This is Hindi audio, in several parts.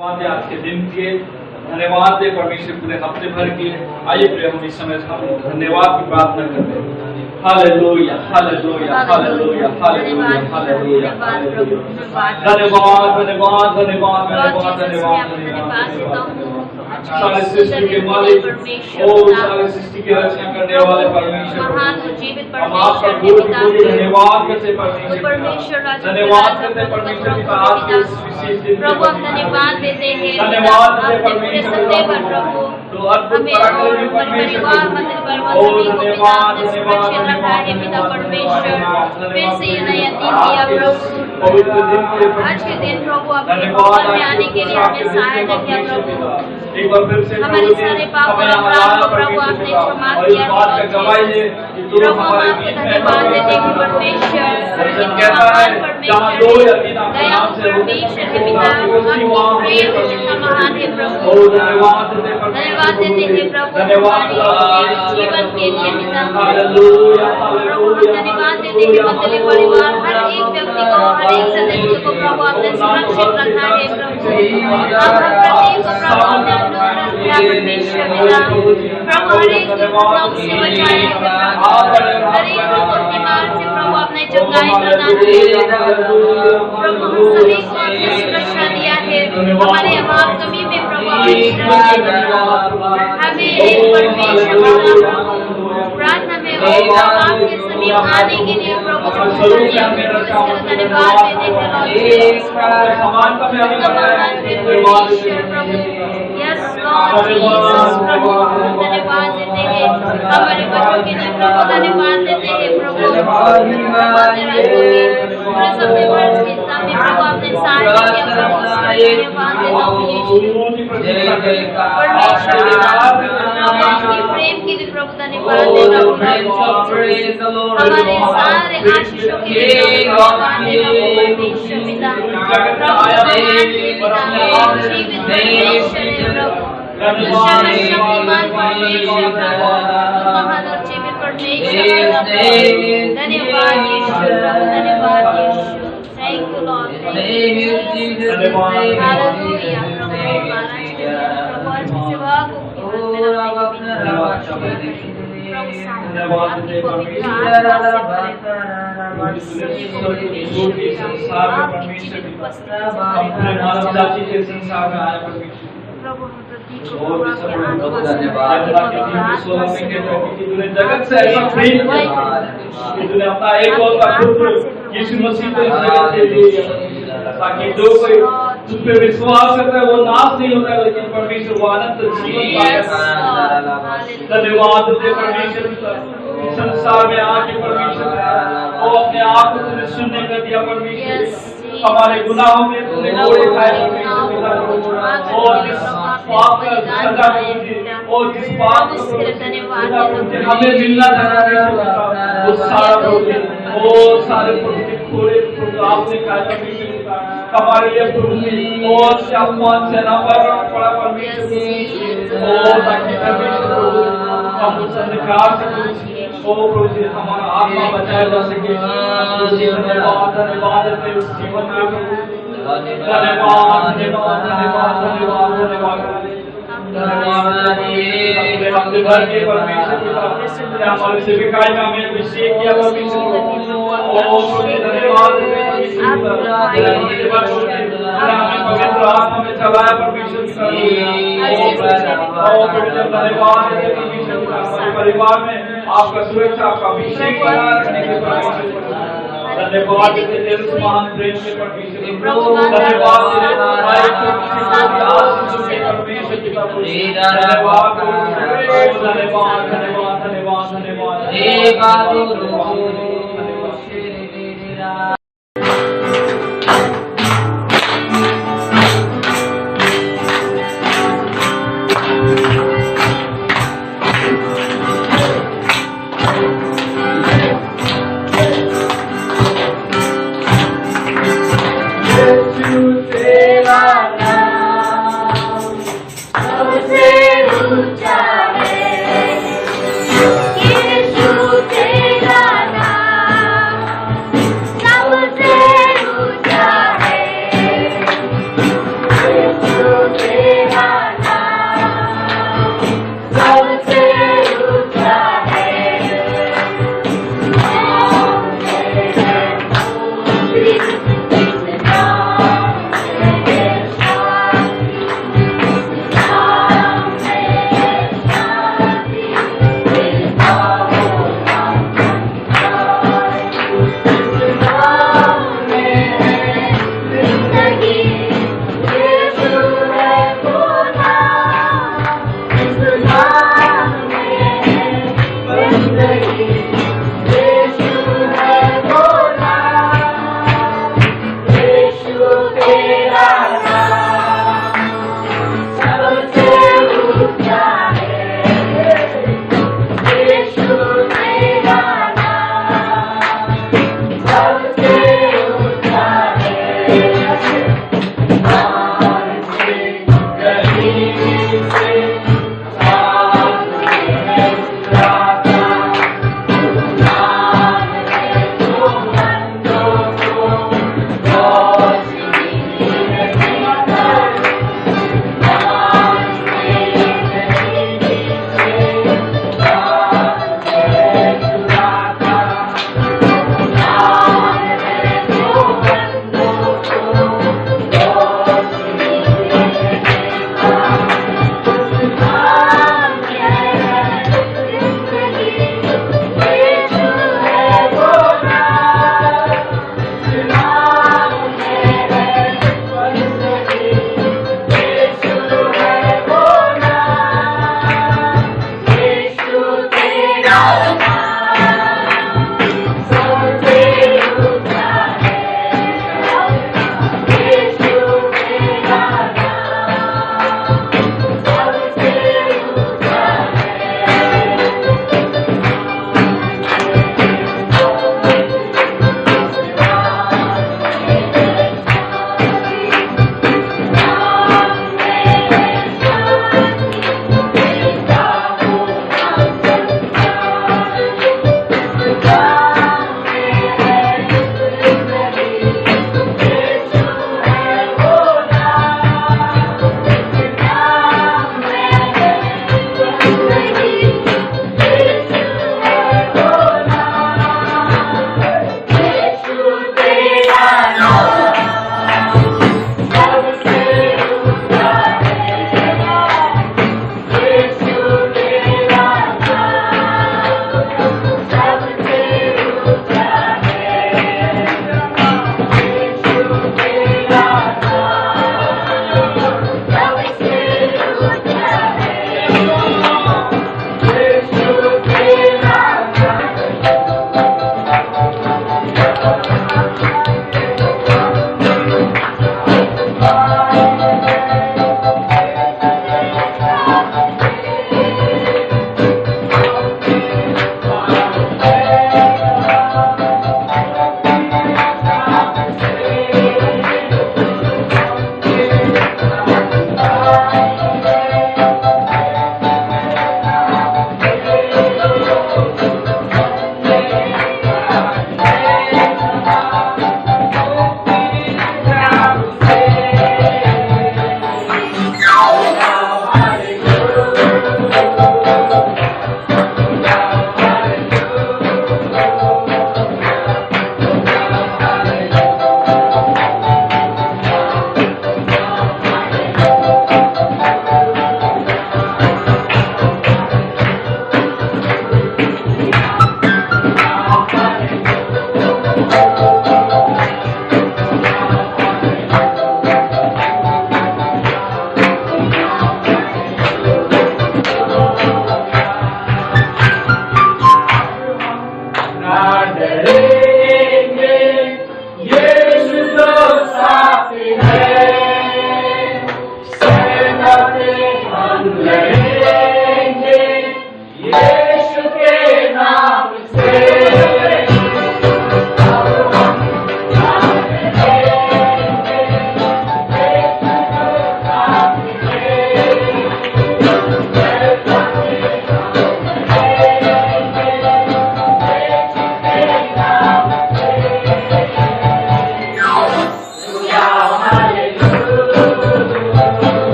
धन्यवाद आज के दिन के, धन्यवाद दे परमेश्वर पूरे हफ्ते भर के। आइए प्रिय हम इस समय हम धन्यवाद की प्रार्थना करते हैं। Hallelujah hallelujah hallelujah hallelujah hallelujah धन्यवाद धन्यवाद धन्यवाद धन्यवाद धन्यवाद सारे सृष्टि के मालिक और सारे सृष्टि की रचना करने वाले परमेश्वर, हम आपका बहुत धन्यवाद करते परमेश्वर, धन्यवाद करते परमेश्वर पिता आज के इस विशेष दिन प्रभु हम धन्यवाद देते हैं, धन्यवाद देते पूरे परमेश्वर संडे पर प्रभु तो अद्भुत हमें पराक्रमी परमेश्वर परिवार मंदिर पर धन्यवाद सुरक्षित रखा है पिता परमेश्वर। फिर से ये नया दिन दिया प्रभु, पवित्र दिन के आज के दिन प्रभु अपने भवन में आने के लिए हमें सहायता किया प्रभु। एक बार फिर से हमारे सारे पाप और अपराध को प्रभु आपने क्षमा किया बात का गवाही है कि तुम प्रभु हम हमारे आपको बीच में धन्यवाद देते हैं परमेश्वर। वचन कहता है जहाँ दो या तीन आपके नाम से परमेश्वर के पिता प्रेम कितना महान है प्रभु। धन्यवाद देते धन्यवाद देते हैं प्रभु धन्यवाद हमारे जीवन के लिए पिता। हालेलुया प्रभु हम धन्यवाद देते हैं मंडली परिवार हर एक व्यक्ति को, हर एक सदस्य को प्रभु आपने सुरक्षित रखा है प्रभु। आप हर प्रत्येक को प्रभु आपने अनुग्रह दिया परमेश्वर पिता। प्रभु हर एक दुष्टों से बचाए है प्रभु, हर एक रोग और बीमार से प्रभु आपने चंगाई प्रदान की है प्रभु। हम सभी को आपने सुरक्षा दिया है, हमारे अभाव कमी में प्रभु आपने सुरक्षा दिया। हमें एक परमेश्वर पिता प्रभु प्रार्थना में वो आपके समीप आने के लिए प्रभु धन्यवाद देते हैं परमेश्वर प्रभु। यस लॉर्ड जीसस प्रभु धन्यवाद देते हैं, हमारे बच्चों के लिए प्रभु धन्यवाद देते हैं प्रभु। पूरे समय वर्ष के समय प्रभु आपने सहायता किया प्रभु, धन्यवाद देता हूँ यीशु परमेश्वर पिता। प्रभु आपके प्रेम के लिए प्रभु धन्यवाद देता हूँ प्रभु। हमारे सारे आशीषों के लिए धन्यवाद देता हूँ परमेश्वर पिता। प्रभु जीवित परमेश्वर है प्रभु, शक्तिमान परमेश्वर प्रभु, महान और जीवित परमेश्वर पिता प्रभु। धन्यवाद यीशु प्रभु, धन्यवाद यीशु। Thank you lord, thank you hallelujah प्रभु। प्रभु आज की सेवा को जगत से ऐसा प्रेम तूने अपना एक और पुत्र यीशु मसीह को इस जगत से दिया ताकि जो कोई तुझ पे विश्वास करता है वो नाश नहीं होता लेकिन परमेश्वर वो अनंत जीवन पाएगा। धन्यवाद दे परमेश्वर संसार में आके परमेश्वर वो अपने आप को तुझे सुनने कर दिया परमेश्वर। हमारे गुनाहों में तूने कोड़े खाए और जिस पाप का सजा और जिस पाप को हमें मिलना था वो सारा वो सारे कोड़े आपने खाया परमेश्वर हमारे लिए और से अपमान से ना पड़ा परमेश्वर ताकि परमेश्वर हम उस अंधकार से ओ प्रभु जी हमारा आत्मा बचाया जा सके। धन्यवाद धन्यवाद उस जीवन में धन्यवाद धन्यवाद धन्यवाद धन्यवाद धन्यवाद हफ्ते भर के परमेश्वर पिता हमारे सेविकाई में हमें अभिषेक किया परमेश्वर धन्यवाद हमें पवित्र आत्मा में चलाया परमेश्वर धन्यवाद हमारे परिवार में आपका सुरक्षा आपका अभिषेक रखने के धन्यवाद महान प्रेम के परमेश्वर धन्यवाद धन्यवाद धन्यवाद धन्यवाद धन्यवाद Yesu तेरा नाम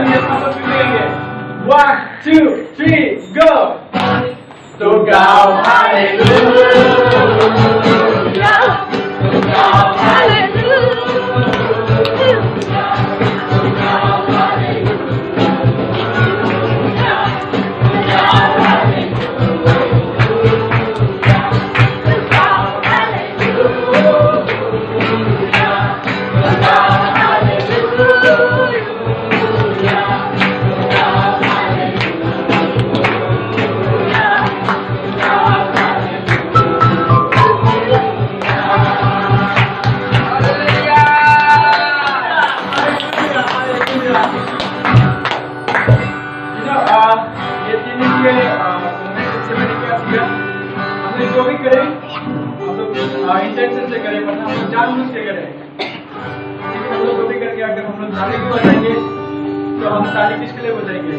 ये सब लोग सुनेंगे 1 2 3 go तो गाओ हालेलुया तो गाओ जो भी करें हम लोग इंटेंशन से करें वरना हम लोग जानबूझ के करें लेकिन हम लोग जो भी करके अगर हम लोग ताली भी बजाएंगे तो हम ताली किसके लिए बजाएंगे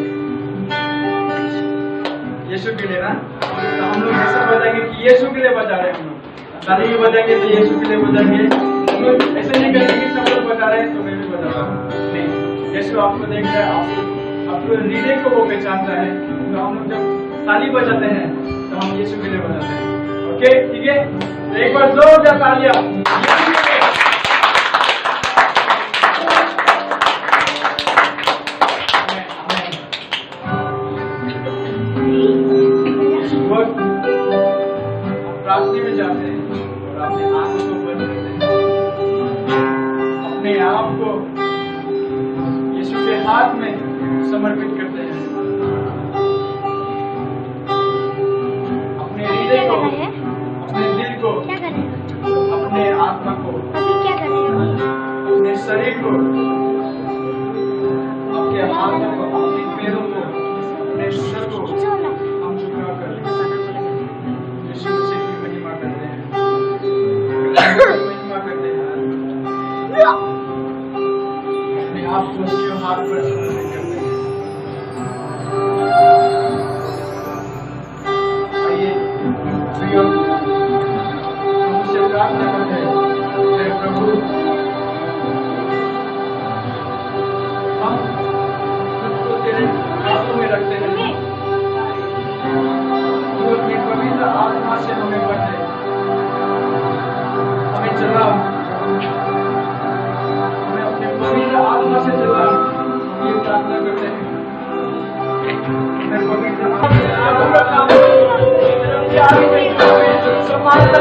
यीशु के लिए ना तो हम लोग ऐसा बजाएंगे कि यीशु के लिए बजा रहे हैं हम लोग ताली भी बजाएंगे तो यीशु के लिए बजाएंगे हम लोग ऐसे नहीं करेंगे कि सब लोग बजा रहे हैं तो मैं भी बजा रहा हूँ नहीं यीशु आपको देख रहा है आपको हृदय को वो पहचानता है तो हम लोग जब ताली बजाते हैं तो हम यीशु के लिए बजाते हैं ओके ठीक है तो एक बार जोरदार तालियां रास्ते में जाते हैं और अपने आंखों को बंद करते हैं अपने आप को यीशु के हाथ में समर्पित करते हैं अपने हृदय को अपने दिल को अपने आत्मा को अपने शरीर को अपने हाथों को अपने पैरों को अपने सर को हम झुका कर यीशु मसीह की महिमा करते हैं महिमा करते हैं अपने आप को उसके हाथ पर समर्पित करते हैं आइए हमसे प्रार्थना करते हैं प्रभु हम खुद को तेरे हाथों में रखते हैं तू अपनी पवित्र आत्मा से हमें भर दे हमें चला हमें अपने पवित्र आत्मा से चला ये प्रार्थना करते हैं हमें पवित्र समानता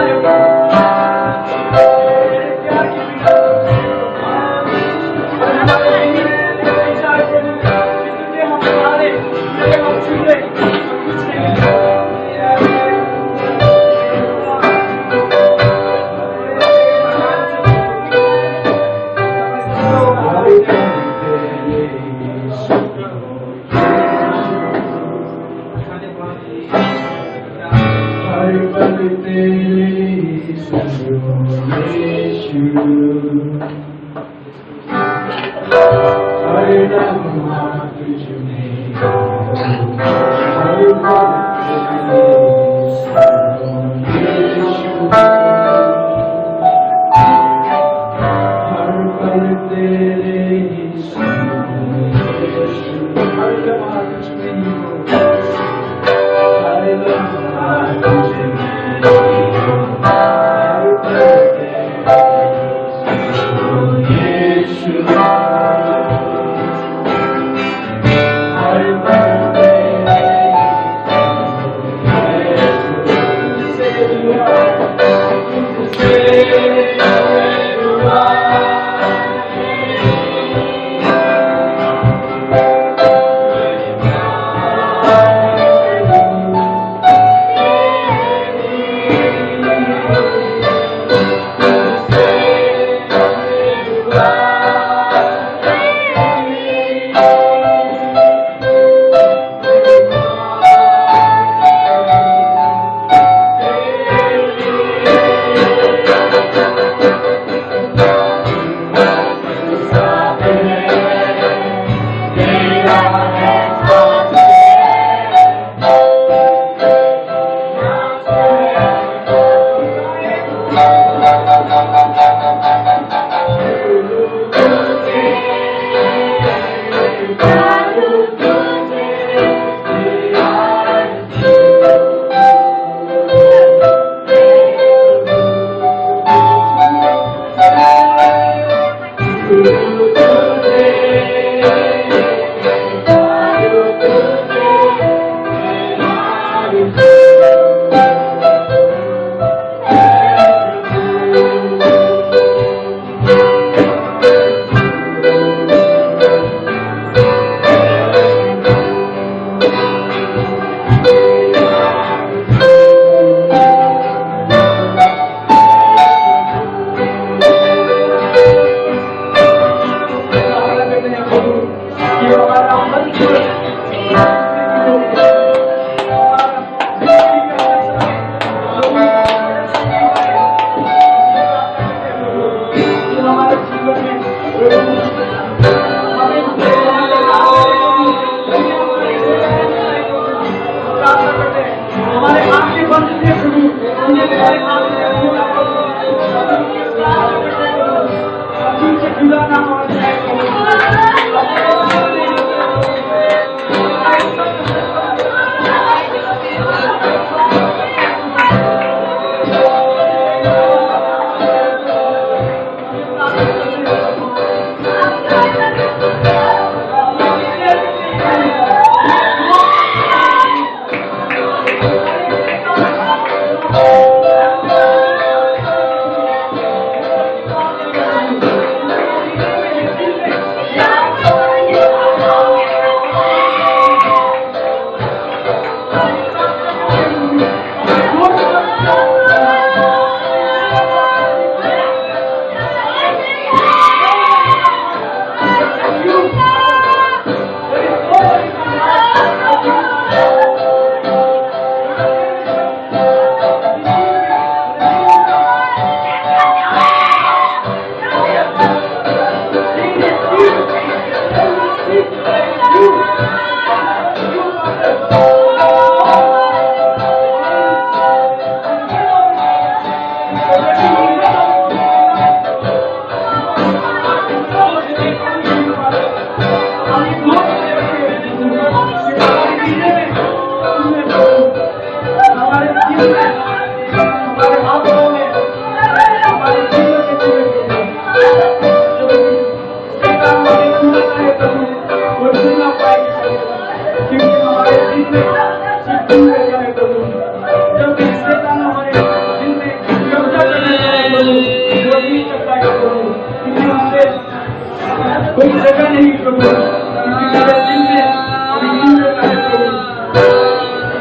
कोई जगह नहीं प्रभु, क्योंकि मेरे दिल में अभी नींद रहता है प्रभु,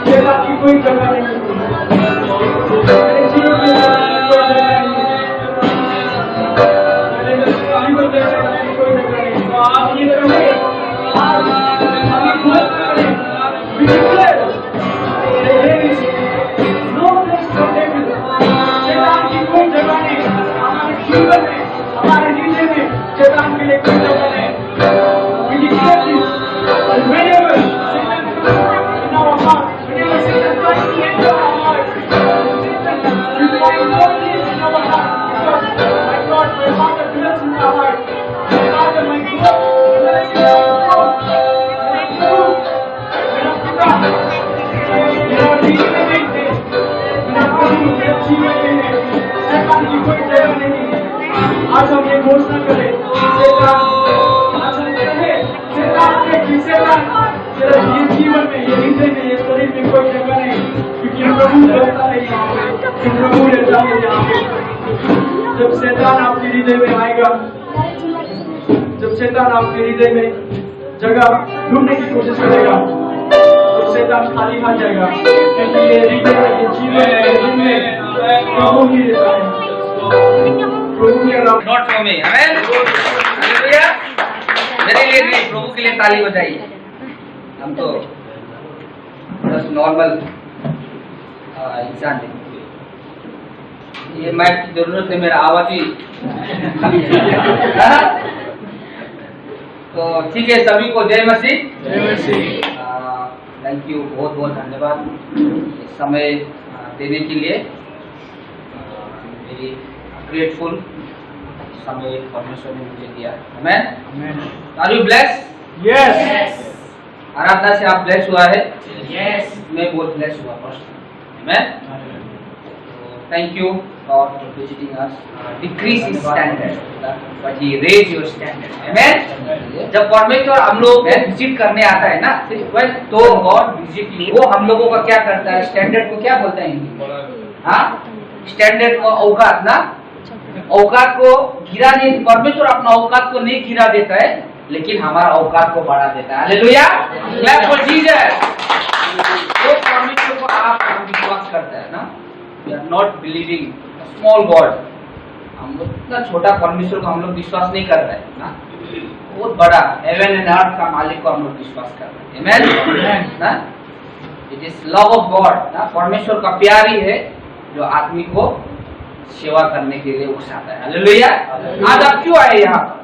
सेवा की कोई जगह नहीं प्रभु, मेरे जीवन में कोई जगह नहीं, मेरे जीवन में कोई जगह नहीं। तो आप ये करें, आप हमें बहुत करें, we declare there is no place for devil, शैतान की कोई जगह नहीं हमारे जीवन में, हमारे हृदय में शैतान के लिए कोई जगह नहीं। We declare this, and whenever Satan comes in our heart, whenever Satan tries to enter our heart, we find no place in our heart, because my God, my Father dwells in our heart. My Father, my God, dwells in our heart. मेरा प्रभु, मेरा पिता, मेरा हृदय में है, मेरा प्रभु मेरे जीवन में है, शैतान की कोई जगह नहीं है। आज हम ये घोषणा करें, शैतान, आज हम कहें, शैतान के कि शैतान, तेरा ये जीवन में, ये हृदय में, ये शरीर में कोई जगह नहीं, क्योंकि प्रभु रहता है यहाँ पे, क्योंकि प्रभु रहता है यहाँ पे। जब शैतान आपके हृदय में आएगा, जब शैतान आपके हृदय में जगह ढूंढने की कोशिश करेगा, तो शैतान खाली हाथ जाएगा, क्योंकि ये हृदय में, ये जीवन में, ये दिन में प्रभु ही रहता है। Not for me, amen, hallelujah. मेरे लिए नहीं, प्रभु के लिए ताली बजाइए। हम तो बस नॉर्मल इंसान है, ये माइक की जरूरत है, मेरा आवाज ही तो ठीक है। सभी को जय मसीह, जय मसीह। थैंक यू, बहुत बहुत धन्यवाद इस समय देने के लिए। वेरी ग्रेटफुल समय परमेश्वर ने मुझे दिया। Amen. Amen. Are you blessed? Yes. आराधना से आप ब्लेस हुआ है? यस, मैं बहुत ब्लेस हुआ personally. Amen. Thank you God for visiting us. Decrease his standard, but he raise your standard. Amen. जब परमेश्वर हम लोग विजिट करने आता है ना, तो गॉड विजिट यू, वो हम लोगों का क्या करता है? स्टैंडर्ड को क्या बोलते हैं? हाँ, स्टैंडर्ड को औकात ना, औकात को गिरा नहीं, परमेश्वर अपना औकात को नहीं गिरा देता है, लेकिन हमारा औकात को बढ़ा देता है। Hallelujah, clap for Jesus. वो परमेश्वर को आप विश्वास करते हैं ना, we are not believing a small God। हम लोग इतना छोटा परमेश्वर को हम लोग विश्वास नहीं कर रहे हैं ना, बहुत बड़ा हेवन एंड अर्थ का मालिक को हम लोग विश्वास कर रहे हैं। आमेन ना, it is love of God ना, परमेश्वर का प्यार ही है जो आदमी को सेवा करने के लिए उकसाता है। हालेलुया। आज आप क्यों आए यहाँ पर?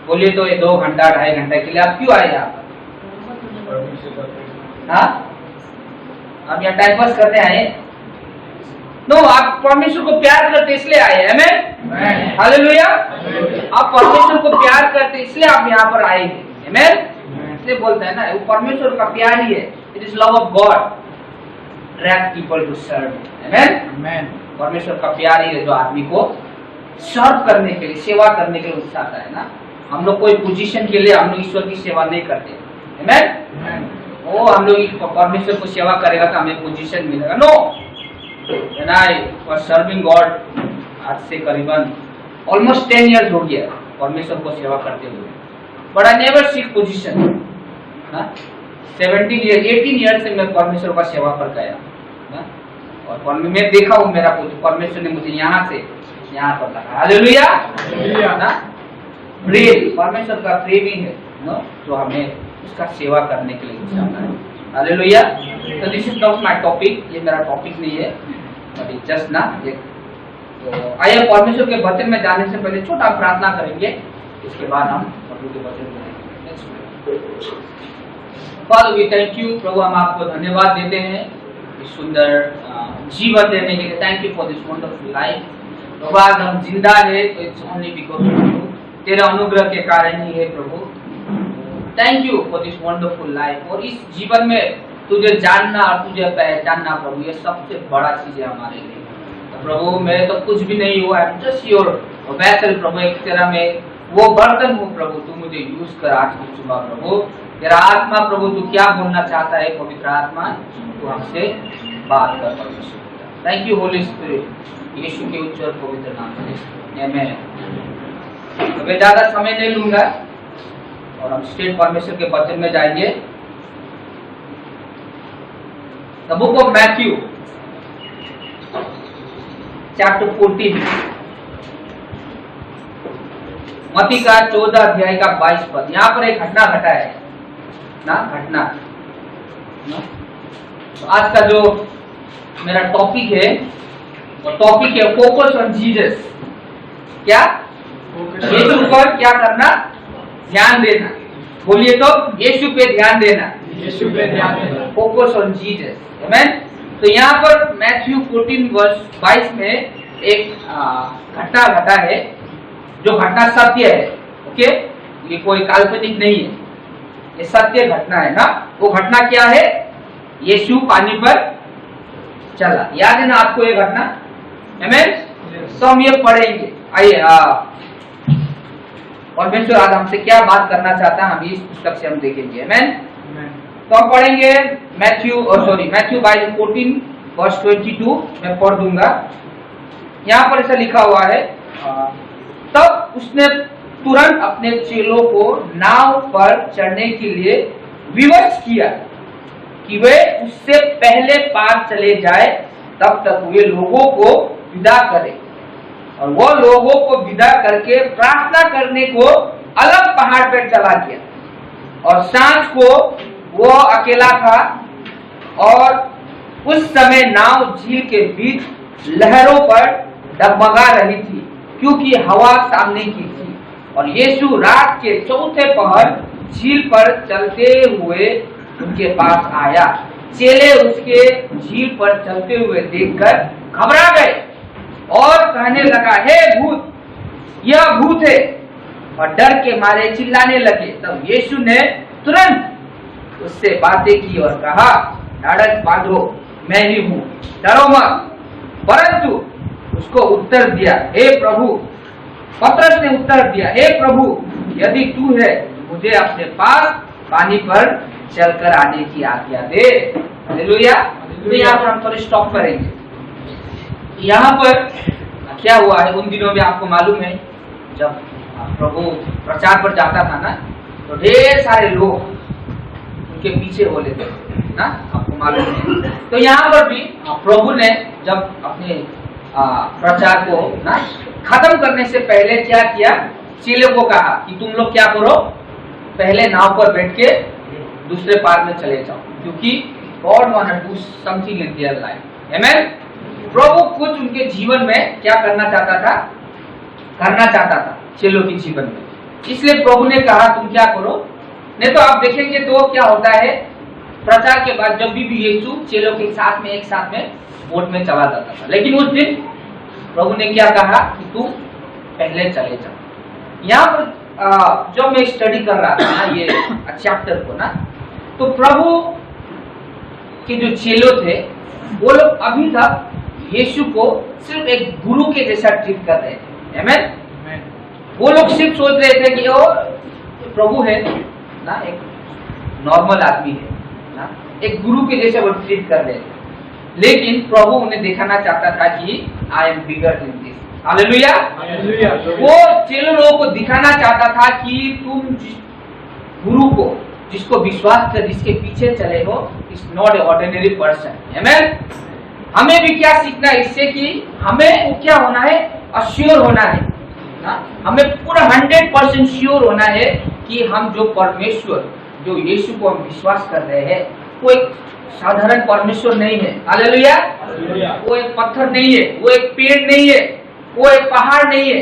बोलिए तो ये 2 घंटा 2.5 घंटे के लिए आप क्यों आए यहाँ पर? हाँ, आप यहाँ टाइम पास करने आए? नो, आप परमेश्वर को प्यार करते इसलिए आए हैं। आमेन, हालेलुया। आप परमेश्वर को प्यार करते इसलिए आप यहाँ पर आए हैं। आमेन, इसलिए बोलते हैं ना, वो परमेश्वर का प्यार ही है। It is love of God drag people to serve. Amen, परमेश्वर का प्यार ही है जो आदमी को सर्व करने के लिए, सेवा करने के लिए उकसाता है ना। हम लोग कोई पोजीशन के लिए हम लोग ईश्वर की सेवा नहीं करते। आमेन, वो हम लोग परमेश्वर को सेवा करेगा तो हमें पोजीशन मिलेगा। No, when I was serving God, आज से करीबन ऑलमोस्ट 10 इयर्स हो गया परमेश्वर को सेवा करते हुए, but I never seek position. 17 year 18 year से मैं परमेश्वर का सेवा कर गया ना, और मैं देखा हूँ मेरा परमेश्वर ने मुझे यहाँ से यहाँ पर रखा। हालेलुया ना, प्रेम, परमेश्वर का प्रेम ही है ना जो हमें उसका सेवा करने के लिए उकसाता है। हालेलुया। तो this is not my topic, ये मेरा टॉपिक नहीं है, बट इट जस्ट ना एक। तो आइए परमेश्वर के वचन में जाने से पहले छोटा प्रार्थना करेंगे, इसके बाद हम प्रभु के वचन में जाएंगे। फादर वी थैंक यू, प्रभु हम आपको धन्यवाद देते हैं इस सुंदर जीवन देने के लिए। Thank you for this wonderful life. प्रभु आज हम जिंदा है तो it's only because of you, तेरे अनुग्रह के कारण ही है प्रभु। Thank you for this wonderful life. और इस जीवन में तुझे जानना और तुझे पहचानना प्रभु, ये सबसे बड़ा चीज है हमारे लिए। तो प्रभु मैं तो कुछ भी नहीं हुआ, जस्ट योर वेसल प्रभु, एक तेरा में वो बर्तन हूँ प्रभु, तू मुझे यूज कर आज की सुबह प्रभु। तेरा आत्मा प्रभु तू क्या बोलना चाहता है, पवित्र आत्मा तू हमसे बात कर परमेश्वर। थैंक यू होली स्पिरिट, यीशु के उच्च और पवित्र नाम से आमीन। तो मैं ज्यादा समय नहीं लूंगा और हम स्ट्रेट परमेश्वर के वचन में जाएंगे। The book of Matthew chapter 14, मत्ती का 14 अध्याय का 22 पद। यहाँ पर एक घटना घटा है ना, घटना ना? तो आज का जो मेरा टॉपिक है वो टॉपिक है फोकस ऑन जीसस। क्या? यीशु पर क्या करना? ध्यान देना। बोलिए तो, यीशु पे ध्यान देना, यीशु पे ध्यान देना। Focus on Jesus. आमेन। तो यहाँ पर मैथ्यू 14 वर्ष 22 में एक घटना घटा है, जो घटना सत्य है। ओके, ये कोई काल्पनिक नहीं है, ये सत्य घटना है ना। वो घटना क्या है? यीशु पानी पर चला। याद है ना आपको ये घटना? आमेन। तो हम ये पढ़ेंगे। आइए, परमेश्वर आज हमसे क्या बात करना चाहता है, हम इस पुस्तक से हम देखेंगे। आमेन। तो हम पढ़ेंगे मैथ्यू 14 वर्ष 22 मैं पढ़ दूंगा। यहाँ पर ऐसा लिखा हुआ है, तब उसने तुरंत अपने चेलों को नाव पर चढ़ने के लिए विवश किया कि वे उससे पहले पार चले जाए, तब तक वे लोगों को विदा करें। और वो लोगों को विदा करके प्रार्थना करने को अलग पहाड़ पर चला गया। और सांझ को वो अकेला था, और उस समय नाव झील के बीच लहरों पर डगमगा रही थी, क्योंकि हवा सामने की थी। और यीशु रात के चौथे पहर झील पर चलते हुए उनके पास आया। चेले उसके झील पर चलते हुए देखकर घबरा गए और कहने लगा, हे भूत, यह भूत है, और डर के मारे चिल्लाने लगे। तब यीशु ने तुरंत उससे बातें की और कहा, ढाढ़स बांधो, मैं ही हूँ, डरो मत। परंतु उसको उत्तर दिया, हे प्रभु, पतरस ने उत्तर दिया, हे प्रभु, यदि तू है मुझे अपने पास पानी पर चलकर आने की आज्ञा दे। हालेलुया। तो यहाँ पर हम थोड़े स्टॉप करेंगे। यहाँ पर क्या हुआ है, उन दिनों में आपको मालूम है जब प्रभु प्रचार पर जाता था ना, तो ढेर सारे लोग उनके पीछे हो लेते थे ना, आपको मालूम है। तो यहाँ पर भी प्रभु ने जब अपने प्रचार को ना खत्म करने से पहले क्या किया, चेलों को कहा कि तुम लोग क्या करो, पहले नाव पर बैठ के दूसरे पार में चले जाओ, क्योंकि God wanted to do something in their life. Amen. प्रभु कुछ उनके जीवन में क्या करना चाहता था चेलों के जीवन में, इसलिए प्रभु ने कहा तुम क्या करो। नहीं तो आप देखेंगे तो क्या होता है, प्रचार के बाद जब भी यीशु चेलों के साथ में एक साथ में बोट में चला जाता था, लेकिन उस दिन प्रभु ने क्या कहा कि तुम पहले चले जाओ। यहाँ पर जब मैं स्टडी कर रहा था ना ये चैप्टर को ना, तो प्रभु के जो चेलों थे वो लोग अभी तक यीशु को सिर्फ एक गुरु के जैसा ट्रीट कर रहे थे। आमेन। वो लोग सिर्फ सोच रहे थे कि वो प्रभु है ना, एक नॉर्मल आदमी है ना, एक गुरु के जैसे वो ट्रीट कर रहे थे, लेकिन प्रभु उन्हें दिखाना चाहता था कि I am bigger in this. Hallelujah. वो चेलों लोगों को दिखाना चाहता था कि तुम जिस गुरु को, जिसको विश्वास कर, जिसके पीछे चले हो, is not a ordinary person. Amen. हमें भी क्या सीखना है इससे कि हमें वो क्या होना है, अश्योर होना है ना, हमें पूरा 100% श्योर होना है कि हम जो परमेश्वर, जो यीशु को हम विश्वास कर रहे हैं, वो एक साधारण परमेश्वर नहीं है। हालेलुया। वो एक पत्थर नहीं है, वो एक पेड़ नहीं है, वो एक पहाड़ नहीं है,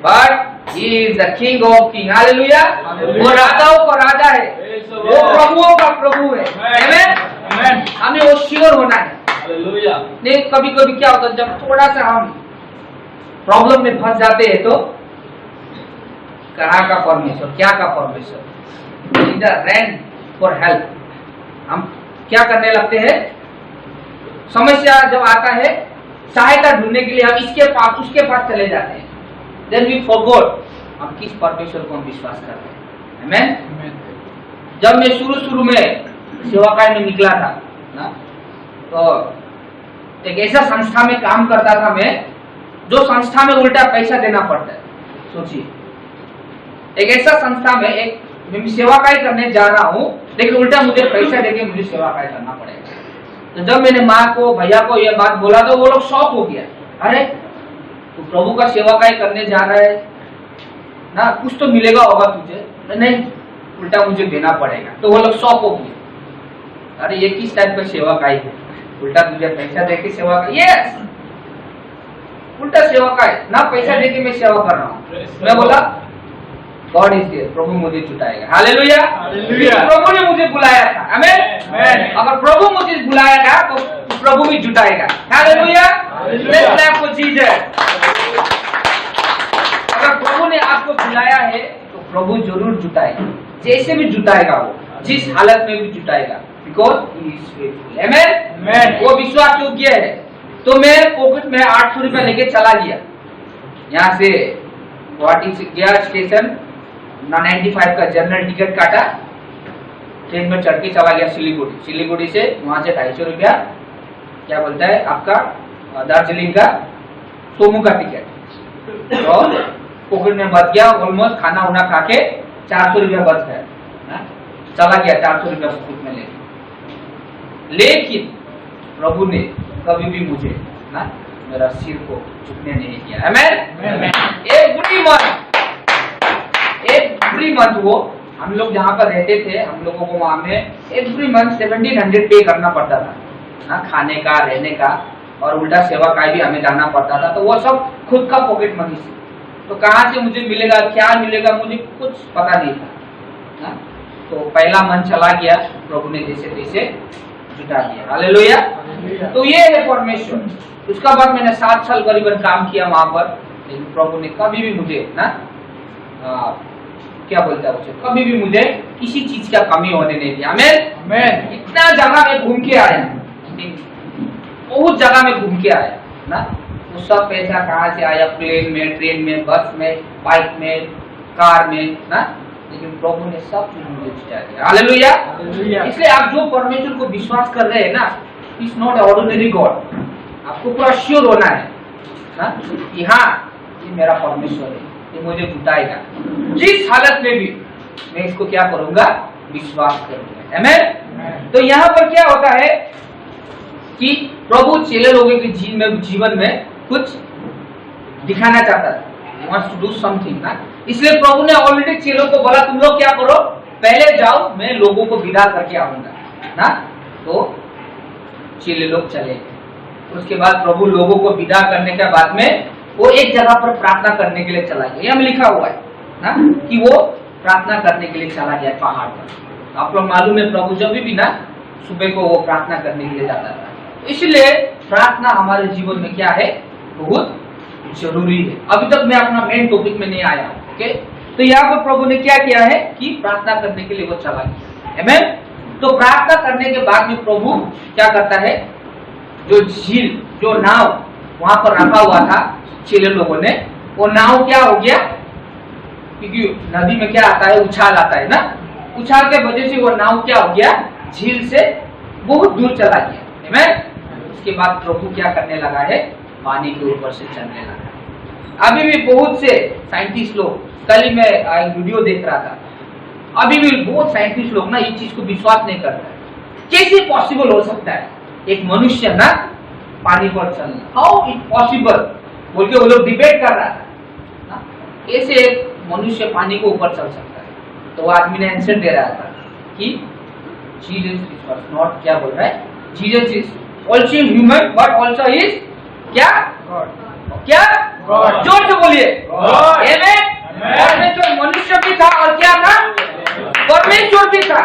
but he is the king of king. Hallelujah. वो राजाओं का राजा है, वो प्रभुओं का प्रभु है। आमेन। हमें वो श्योर होना है। नहीं कभी कभी क्या होता है, जब थोड़ा सा हम प्रॉब्लम में फंस जाते हैं तो कहाँ का परमेश्वर, क्या का परमेश्वर, रैन फॉर हेल्प, हम क्या करने लगते हैं, समस्या जब आता है सहायता ढूंढने के लिए हम इसके पास उसके पास चले जाते हैं। देन वी फॉरगॉट हम किस परमेश्वर को हम विश्वास कर रहे हैं। आमेन। जब मैं शुरू में सेवाकाई में निकला था ना, तो एक ऐसा संस्था में काम करता था मैं, जो संस्था में उल्टा पैसा देना पड़ता है। सोचिए, एक ऐसा संस्था में एक मैं सेवाकाई करने जा रहा हूँ, लेकिन उल्टा मुझे पैसा देके मुझे सेवाकाई करना पड़ेगा। तो जब मैंने माँ को, भैया को यह बात बोला तो वो लोग शॉक हो गया, अरे तू प्रभु का सेवाकाई करने जा रहा है ना, कुछ तो मिलेगा होगा तुझे। नहीं, उल्टा मुझे देना पड़ेगा। तो वो लोग शॉक हो गए, अरे ये किस टाइप का सेवाकाई है, उल्टा तुझे पैसा देके सेवा कर। यस, उल्टा सेवा का है ना, पैसा देके मैं सेवा कर रहा हूँ। मैं बोला गॉड इज देयर, प्रभु मुझे जुटाएगा। हालेलुया। प्रभु ने मुझे बुलाया था। आमेन। अगर प्रभु मुझे बुलाएगा तो प्रभु भी जुटाएगा। Hallelujah. Let's clap for Jesus. अगर प्रभु ने आपको बुलाया है तो प्रभु जरूर जुटाएगा, जैसे भी जुटाएगा, वो जिस हालत में भी जुटाएगा, बिकॉज ही इज फेथफुल। आमेन। वो विश्वास योग्य है। तो मैं पॉकेट में 800 रुपया लेके चला गया, यहाँ से गुवाहाटी से गया स्टेशन, 95 का जनरल टिकट काटा, ट्रेन में चढ़ के चला गया सिलीगुड़ी से वहां से 250 रुपया क्या बोलता है आपका दार्जिलिंग का सोमू का टिकट, और पॉकेट में बच गया। ऑलमोस्ट खाना उना खा के 400 रुपया बच गया, चला गया 400 रुपया पॉकेट में लेके। लेकिन प्रभु ने कभी भी मुझे ना मेरा सिर को झुकने नहीं किया। आमेन। एवरी मंथ वो हम लोग जहाँ पर रहते थे, हम लोगों को वहां में एवरी मंथ 1700 पे करना पड़ता था ना, खाने का, रहने का, और उल्टा सेवा का भी हमें जाना पड़ता था। तो वो सब खुद का पॉकेट मनी से, तो कहाँ से मुझे मिलेगा, क्या मिलेगा, मुझे कुछ पता नहीं था ना। तो पहला मन चला गया, प्रभु ने जैसे तैसे जुटा दिया। हालेलुया। तो ये है परमेश्वर। उसका बाद मैंने 7 साल करीबन काम किया वहां पर, लेकिन प्रभु ने कभी भी मुझे ना क्या बोलता है उसे, कभी भी मुझे किसी चीज का कमी होने नहीं दिया। आमीन। इतना जगह में घूम के आया, बहुत जगह में घूम के आया ना, वो सब पैसा कहाँ से आया, प्लेन में, ट्रेन में, बस में, बाइक में, कार में ना, लेकिन प्रभु ने सब चीज मुझे जिता दिया। हालेलुया। इसलिए आप जो परमेश्वर को विश्वास कर रहे हैं ना, इज नॉट ऑर्डिनरी गॉड। आपको पूरा श्योर होना है ना कि हाँ, ये मेरा परमेश्वर है, ये मुझे जुटाएगा, जिस हालत में भी मैं इसको क्या करूंगा, विश्वास करूंगा। आमीन। तो यहाँ पर क्या होता है कि प्रभु चेले लोगों के जीवन में कुछ दिखाना चाहता है, wants to do something ना, इसलिए प्रभु ने ऑलरेडी चेलों को बोला तुम लोग क्या करो, पहले जाओ, मैं लोगों को विदा करके आऊंगा ना। तो चेले लोग चले, उसके बाद प्रभु लोगों को विदा करने के बाद में वो एक जगह पर प्रार्थना करने के लिए चला गया। यहाँ में लिखा हुआ है ना कि वो प्रार्थना करने के लिए चला गया पहाड़ पर। आप लोग मालूम है, प्रभु जब भी ना सुबह को वो प्रार्थना करने के लिए जाता था। इसलिए प्रार्थना हमारे जीवन में क्या है, बहुत जरूरी है। अभी तक मैं अपना मेन टॉपिक में नहीं आया, ओके। तो यहाँ पर प्रभु ने क्या किया है कि प्रार्थना करने के लिए वो चला गया। आमीन। तो प्रार्थना करने के बाद में प्रभु क्या करता है, जो झील, जो नाव वहां पर रखा हुआ था चेले लोगों ने, वो नाव क्या हो गया, क्योंकि नदी में क्या आता है, उछाल आता है ना, उछाल के वजह से वो नाव क्या हो गया, झील से बहुत दूर चला गया। आमीन। उसके बाद प्रभु क्या करने लगा है, पानी के ऊपर से चलने लगा। अभी भी बहुत से साइंटिस्ट लोग, कल ही मैं एक वीडियो देख रहा था, अभी भी बहुत साइंटिस्ट लोग ना इस चीज को विश्वास नहीं करते। कैसे पॉसिबल हो सकता है एक मनुष्य ना पानी पर चलना, हाउ इट पॉसिबल बोल के वो लोग डिबेट कर रहा था, कैसे एक मनुष्य पानी को ऊपर चल सकता है। तो वो आदमी ने आंसर दे रहा था कि जीसस इज नॉट, क्या बोल रहा है, Jesus is also human but also is क्या, क्या, जोर से बोलिए, परमेश्वर मनुष्य भी था और क्या था, परमेश्वर भी था।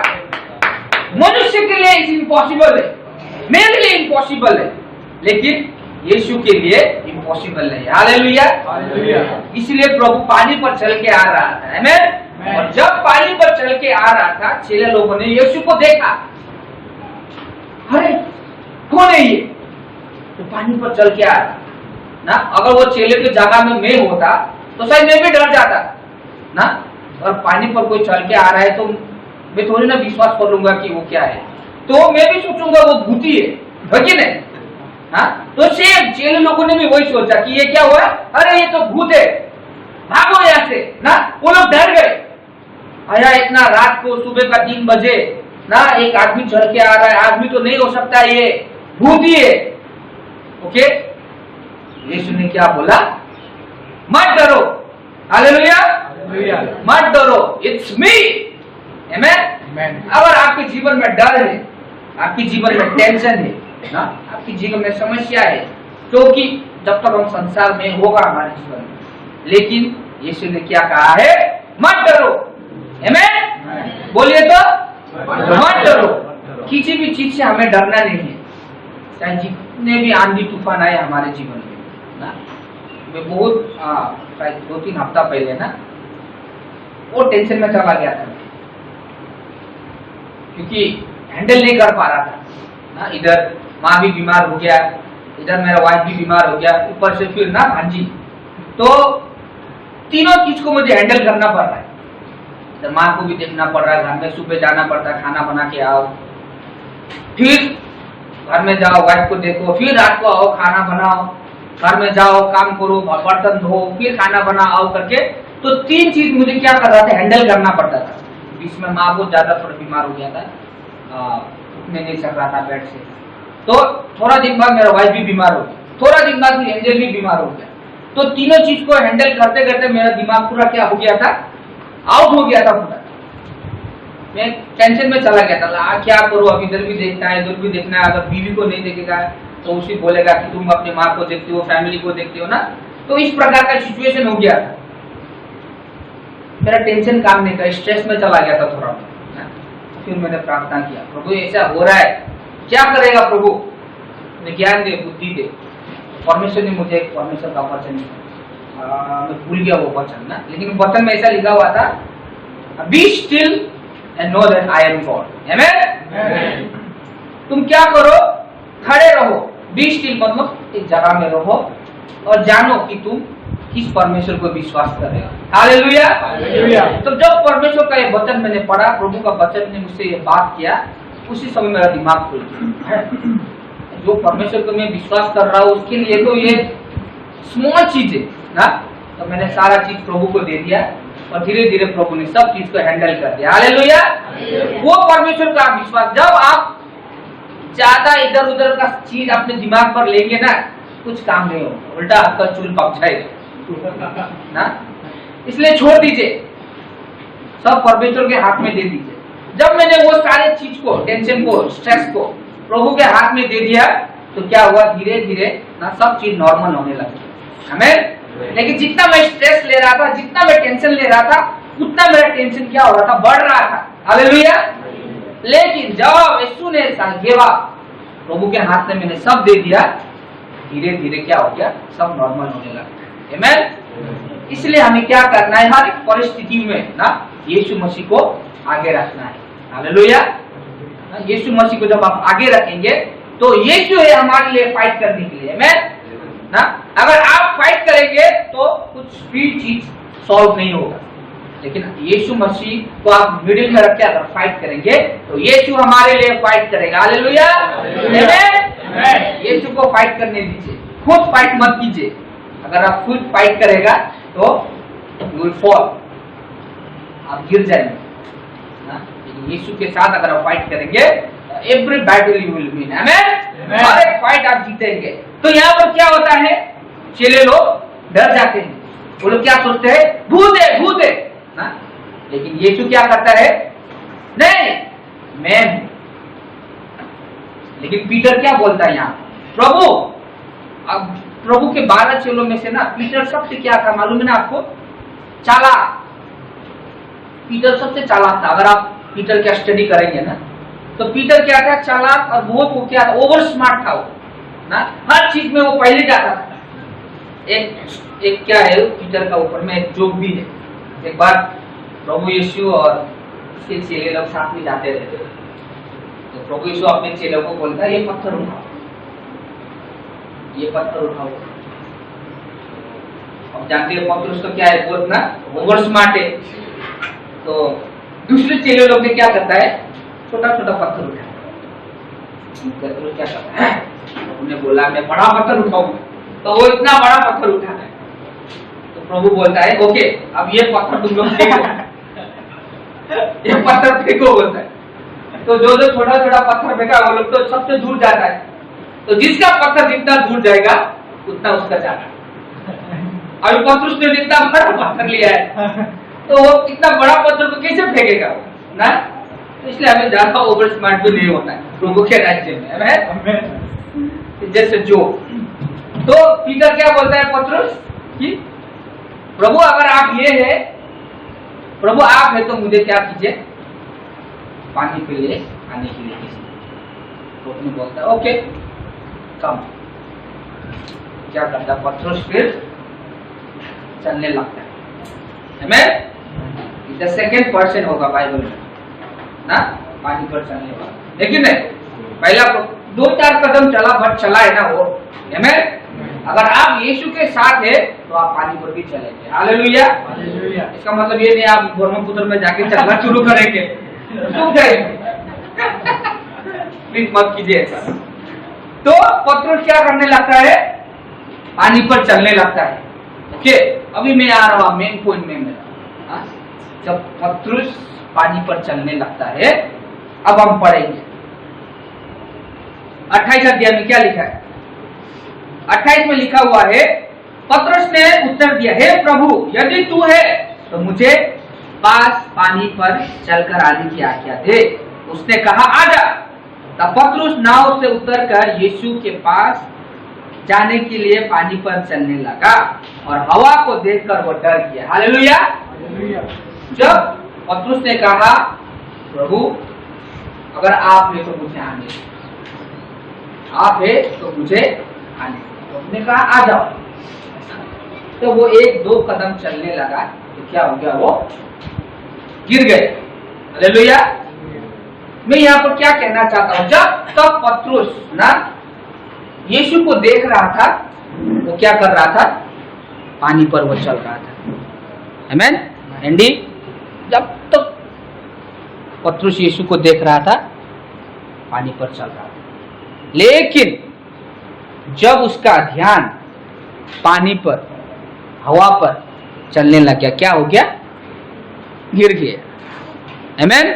मनुष्य के लिए इम्पॉसिबल है, मेरे लिए इम्पॉसिबल है, लेकिन यीशु के लिए इम्पॉसिबल नहीं। हालेलुया। इसलिए प्रभु पानी पर चल के आ रहा था। आमीन। और जब पानी पर चल के आ रहा था, चेले लोगों ने यीशु को देखा, अरे कौन है ये, तो पानी पर चल के आ रहा ना। अगर वो चेले की जगह में मैं होता तो शायद मैं भी डर जाता ना। और पानी पर कोई चल के आ रहा है तो मैं थोड़ी ना विश्वास कर लूंगा कि वो क्या है, तो मैं भी सोचूंगा वो भूती है कि नहीं। हाँ, तो सेम चेले लोगों ने भी वही सोचा कि ये क्या हुआ, अरे ये तो भूत है, भागो यहाँ से ना। वो लोग डर गए। आया इतना रात को, सुबह का 3 बजे ना, एक आदमी चल के आ रहा है, आदमी तो नहीं हो सकता, ये भूत ही है। ओके, यीशु ने क्या बोला, मत डरो। हालेलुया। मत डरो, इट्स मी। आमीन। अगर आपके जीवन में डर है, आपके जीवन में टेंशन है ना, आपके जीवन में समस्या है, क्योंकि जब तक हम संसार में होगा हमारे जीवन में, लेकिन यीशु ने क्या कहा है, मत डरो। आमीन। बोलिए तो, मत डरो। किसी भी चीज से हमें डरना नहीं है, चाहे जितने भी आंधी तूफान आए हमारे जीवन में ना। मैं बहुत शायद 2-3 हफ्ता पहले ना वो टेंशन में चला गया था, क्योंकि हैंडल नहीं कर पा रहा था ना। इधर माँ भी बीमार हो गया, इधर मेरा वाइफ भी बीमार हो गया, ऊपर से फिर ना भांजी, तो तीनों चीज को मुझे हैंडल करना पड़ रहा है। तो माँ को भी देखना पड़ रहा है, घर में सुबह जाना पड़ता है, खाना बना के आओ, फिर घर में जाओ, वाइफ को देखो, फिर रात को आओ, खाना बनाओ, घर में जाओ, काम करो, बर्तन धो, फिर खाना बनाओ करके। तो 3 चीज मुझे क्या कर रहा था, हैंडल करना पड़ता था। बीच में माँ बहुत ज्यादा थोड़ा बीमार हो गया था, उठने नहीं सक रहा था बेड से। तो थोड़ा दिन बाद मेरा वाइफ भी बीमार हो गया, थोड़ा दिन बाद एंजल भी बीमार हो गया। तो तीनों चीज को हैंडल करते करते मेरा दिमाग पूरा क्या हो गया था, आउट हो गया था पूरा। मैं टेंशन में चला गया था, क्या करूँ, अब इधर भी देखना है, इधर भी देखना है। अगर बीवी को नहीं देखेगा तो उसी बोलेगा कि तुम अपनी माँ को देखते हो, फैमिली को देखते हो ना। तो इस प्रकार का सिचुएशन हो गया था, मेरा टेंशन काम नहीं था, स्ट्रेस में चला गया था थोड़ा। फिर मैंने प्रार्थना किया, प्रभु ऐसा हो रहा है, क्या करेगा प्रभु, ज्ञान दे, बुद्धि दे। परमेश्वर ने मुझे एक परमेश्वर का वचन दिया, मैं भूल गया वो वचन ना, लेकिन वचन में ऐसा लिखा हुआ था be still and know that I am God. Amen. तुम क्या करो, खड़े रहो। बी स्टिल मतलब एक जगह में रहो और जानो कि तुम किस परमेश्वर को विश्वास कर रहे हो। हालेलुया। तो जब परमेश्वर का ये वचन मैंने पढ़ा, प्रभु का वचन ने मुझसे ये बात किया, उसी समय मेरा दिमाग खुल गया। जो परमेश्वर को मैं विश्वास कर रहा हूँ उसके लिए तो ये स्मॉल चीज है ना। तो मैंने सारा चीज प्रभु को दे दिया और धीरे धीरे प्रभु ने सब चीज को हैंडल कर दिया। हालेलुया। वो परमेश्वर का विश्वास, जब आप ज्यादा इधर उधर का चीज अपने दिमाग पर लेंगे ना, कुछ काम नहीं होगा, उल्टा आपका चूल पक जाएगा ना। इसलिए छोड़ दीजिए, सब परमेश्वर के हाथ में दे दीजिए। जब मैंने वो सारे चीज को, टेंशन को, स्ट्रेस को प्रभु के हाथ में दे दिया तो क्या हुआ, धीरे धीरे ना सब चीज नॉर्मल होने लगी। हमें लेकिन जितना मैं स्ट्रेस ले रहा था, जितना मैं टेंशन ले रहा था, उतना मेरा टेंशन क्या हो रहा था, बढ़ रहा था। हालेलुया। लेकिन जब यीशु ने गिवा, प्रभु के हाथ में मैंने सब दे दिया, धीरे धीरे क्या हो गया, सब नॉर्मल होने लगा। आमेन। इसलिए हमें क्या करना है, हर एक परिस्थिति में ना यीशु मसीह को आगे रखना है। हालेलुया। यीशु मसीह को जब आप आगे रखेंगे तो यीशु है हमारे लिए फाइट करने के लिए। आमेन ना। अगर आप फाइट करेंगे तो कुछ भी चीज सॉल्व नहीं होगा, लेकिन यीशु मसीह को आप मिडिल में रख के अगर फाइट करेंगे तो यीशु हमारे लिए फाइट करेगा। हालेलुया। यीशु को फाइट करने दीजिए, खुद फाइट मत कीजिए। अगर आप खुद फाइट करेगा तो यू विल फॉल, आप गिर जाएंगे। यीशु के साथ अगर आप फाइट करेंगे, every battle you will win. Amen. हर एक फाइट आप जीतेंगे। तो यहाँ पर क्या होता है, चेले लोग डर जाते हैं, वो लोग क्या सोचते हैं, भूत है, भूत है ना। लेकिन यीशु क्या करता है, नहीं मैं हूं। लेकिन पीटर क्या बोलता है यहाँ, प्रभु। अब प्रभु के 12 चेलों में से ना पीटर सबसे क्या था मालूम है ना आपको, चालाक। पीटर सबसे चालाक था। अगर आप पीटर क्या स्टडी करेंगे ना तो पीटर क्या था, चालाक, और बहुत वो क्या था, ओवर स्मार्ट था वो ना। हर चीज में वो पहले जाता था। एक क्या है पीटर का ऊपर में एक जोक भी है। एक बार प्रभु यीशु और उसके चेले लोग साथ में जाते रहते, तो प्रभु यीशु अपने चेलों को बोलता है, ये पत्थर उठाओ, ये पत्थर उठाओ। अब जानते हैं पत्थर तो क्या है, बहुत ना ओवर स्मार्ट है। तो दूसरे चेले लोग ने क्या करता है, छोटा छोटा पत्थर उठाया। क्या करता है, उन्होंने बोला मैं बड़ा पत्थर उठाऊंगा, तो वो इतना बड़ा पत्थर उठाता है। तो प्रभु बोलता है ओके, अब ये पत्थर तुम लोग फेंको, ये पत्थर फेंको बोलता है। तो जो जो छोटा छोटा पत्थर फेंका वो लोग तो सबसे दूर जाता है। तो जिसका पत्थर जितना दूर जाएगा उतना उसका जाना। अभी पत्थर ने जितना बड़ा पत्थर लिया है तो वो इतना बड़ा पत्थर को कैसे फेंकेगा ना। तो इसलिए हमें ज्यादा ओवर स्मार्ट भी नहीं होता है प्रभु के राज्य में। जैसे जो तो पीटर क्या बोलता है पत्रुस कि प्रभु अगर आप ये है, प्रभु आप है तो मुझे क्या कीजिए, पानी के लिए आने के लिए कीजिए। तो उसने बोलता है ओके कम। क्या करता है पत्रुस, फिर चलने लगता है। हमें सेकेंड पर्सन होगा बाइबल में ना, पानी पर चलने वाला। लेकिन नहीं, पहला 2-4 कदम चला, बट चला है ना वो। हमें अगर आप यीशु के साथ है तो आप पानी पर भी चलेंगे। हालेलुया। इसका मतलब ये नहीं आप ब्रह्मपुत्र में जाके चलना शुरू करेंगे, डूब जाएंगे। प्लीज मत कीजिए ऐसा। तो पत्रुस क्या करने लगता है, पानी पर चलने लगता है। ओके, अभी मैं आ रहा हूं मेन पॉइंट में मेरा। जब पत्रुस पानी पर चलने लगता है, अब हम पढ़ेंगे 28 अध्याय में क्या लिखा है। 28 में लिखा हुआ है, पत्रुस ने उत्तर दिया, हे प्रभु यदि तू है तो मुझे पास पानी पर चलकर आने की आज्ञा दे। उसने कहा आजा। तब पत्रुस नाव से उतरकर यीशु के पास जाने के लिए पानी पर चलने लगा और हवा को देखकर वो डर गया। हालेलुया। जब पत्रुस ने कहा प्रभु अगर आप है तो मुझे आने दो, आप है तो मुझे आने दो, उसने कहा आ जाओ। तो वो 1-2 कदम चलने लगा तो क्या हो गया, वो गिर गए। हालेलुया। मैं यहाँ पर क्या कहना चाहता हूँ, जब तक पतरस ना यीशु को देख रहा था, वो क्या कर रहा था, पानी पर वो चल रहा था। आमीन। एंडी, जब तक पतरस यीशु को देख रहा था, पानी पर चल रहा था, लेकिन जब उसका ध्यान पानी पर, हवा पर चलने लग गया, क्या हो गया, गिर गया। आमीन।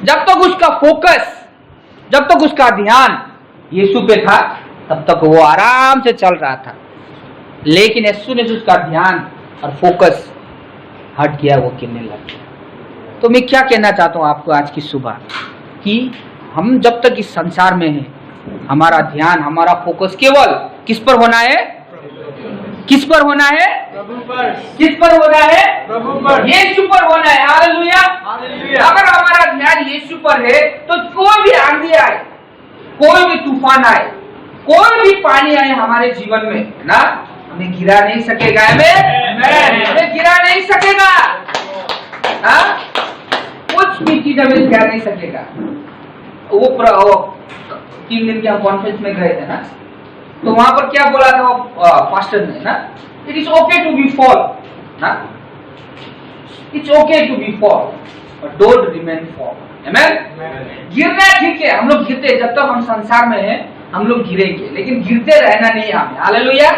जब तक उसका फोकस, जब तक उसका ध्यान यीशु पे था, तब तक वो आराम से चल रहा था, लेकिन as soon as उसका ध्यान और फोकस हट गया, वो गिरने लग गया। तो मैं क्या कहना चाहता हूँ आपको आज की सुबह, कि हम जब तक इस संसार में हैं, हमारा ध्यान, हमारा फोकस केवल किस पर होना है, किस पर होना है, प्रभु पर, किस पर होना है, प्रभु पर, यीशु पर होना है। हालेलुया। हालेलुया। अगर हमारा ध्यान यीशु पर है, तो कोई भी आंधी आए, कोई भी तूफान आए, कोई भी पानी आए हमारे जीवन में ना, हमें गिरा नहीं सकेगा। हमें गिरा नहीं सकेगा। हाँ? कुछ भी चीज हमें गिरा नहीं सकेगा। वो 3 दिन के हम कॉन्फ्रेंस में गए थे ना, तो वहां पर क्या बोला था वो पास्टर ने ना, it is okay to be fall ना, it's okay to be fall but don't remain fall. Amen. गिरना ठीक है, हम लोग गिरते, जब तक हम संसार में हैं हम लोग गिरेंगे, लेकिन गिरते रहना नहीं है हमें। हालेलुया।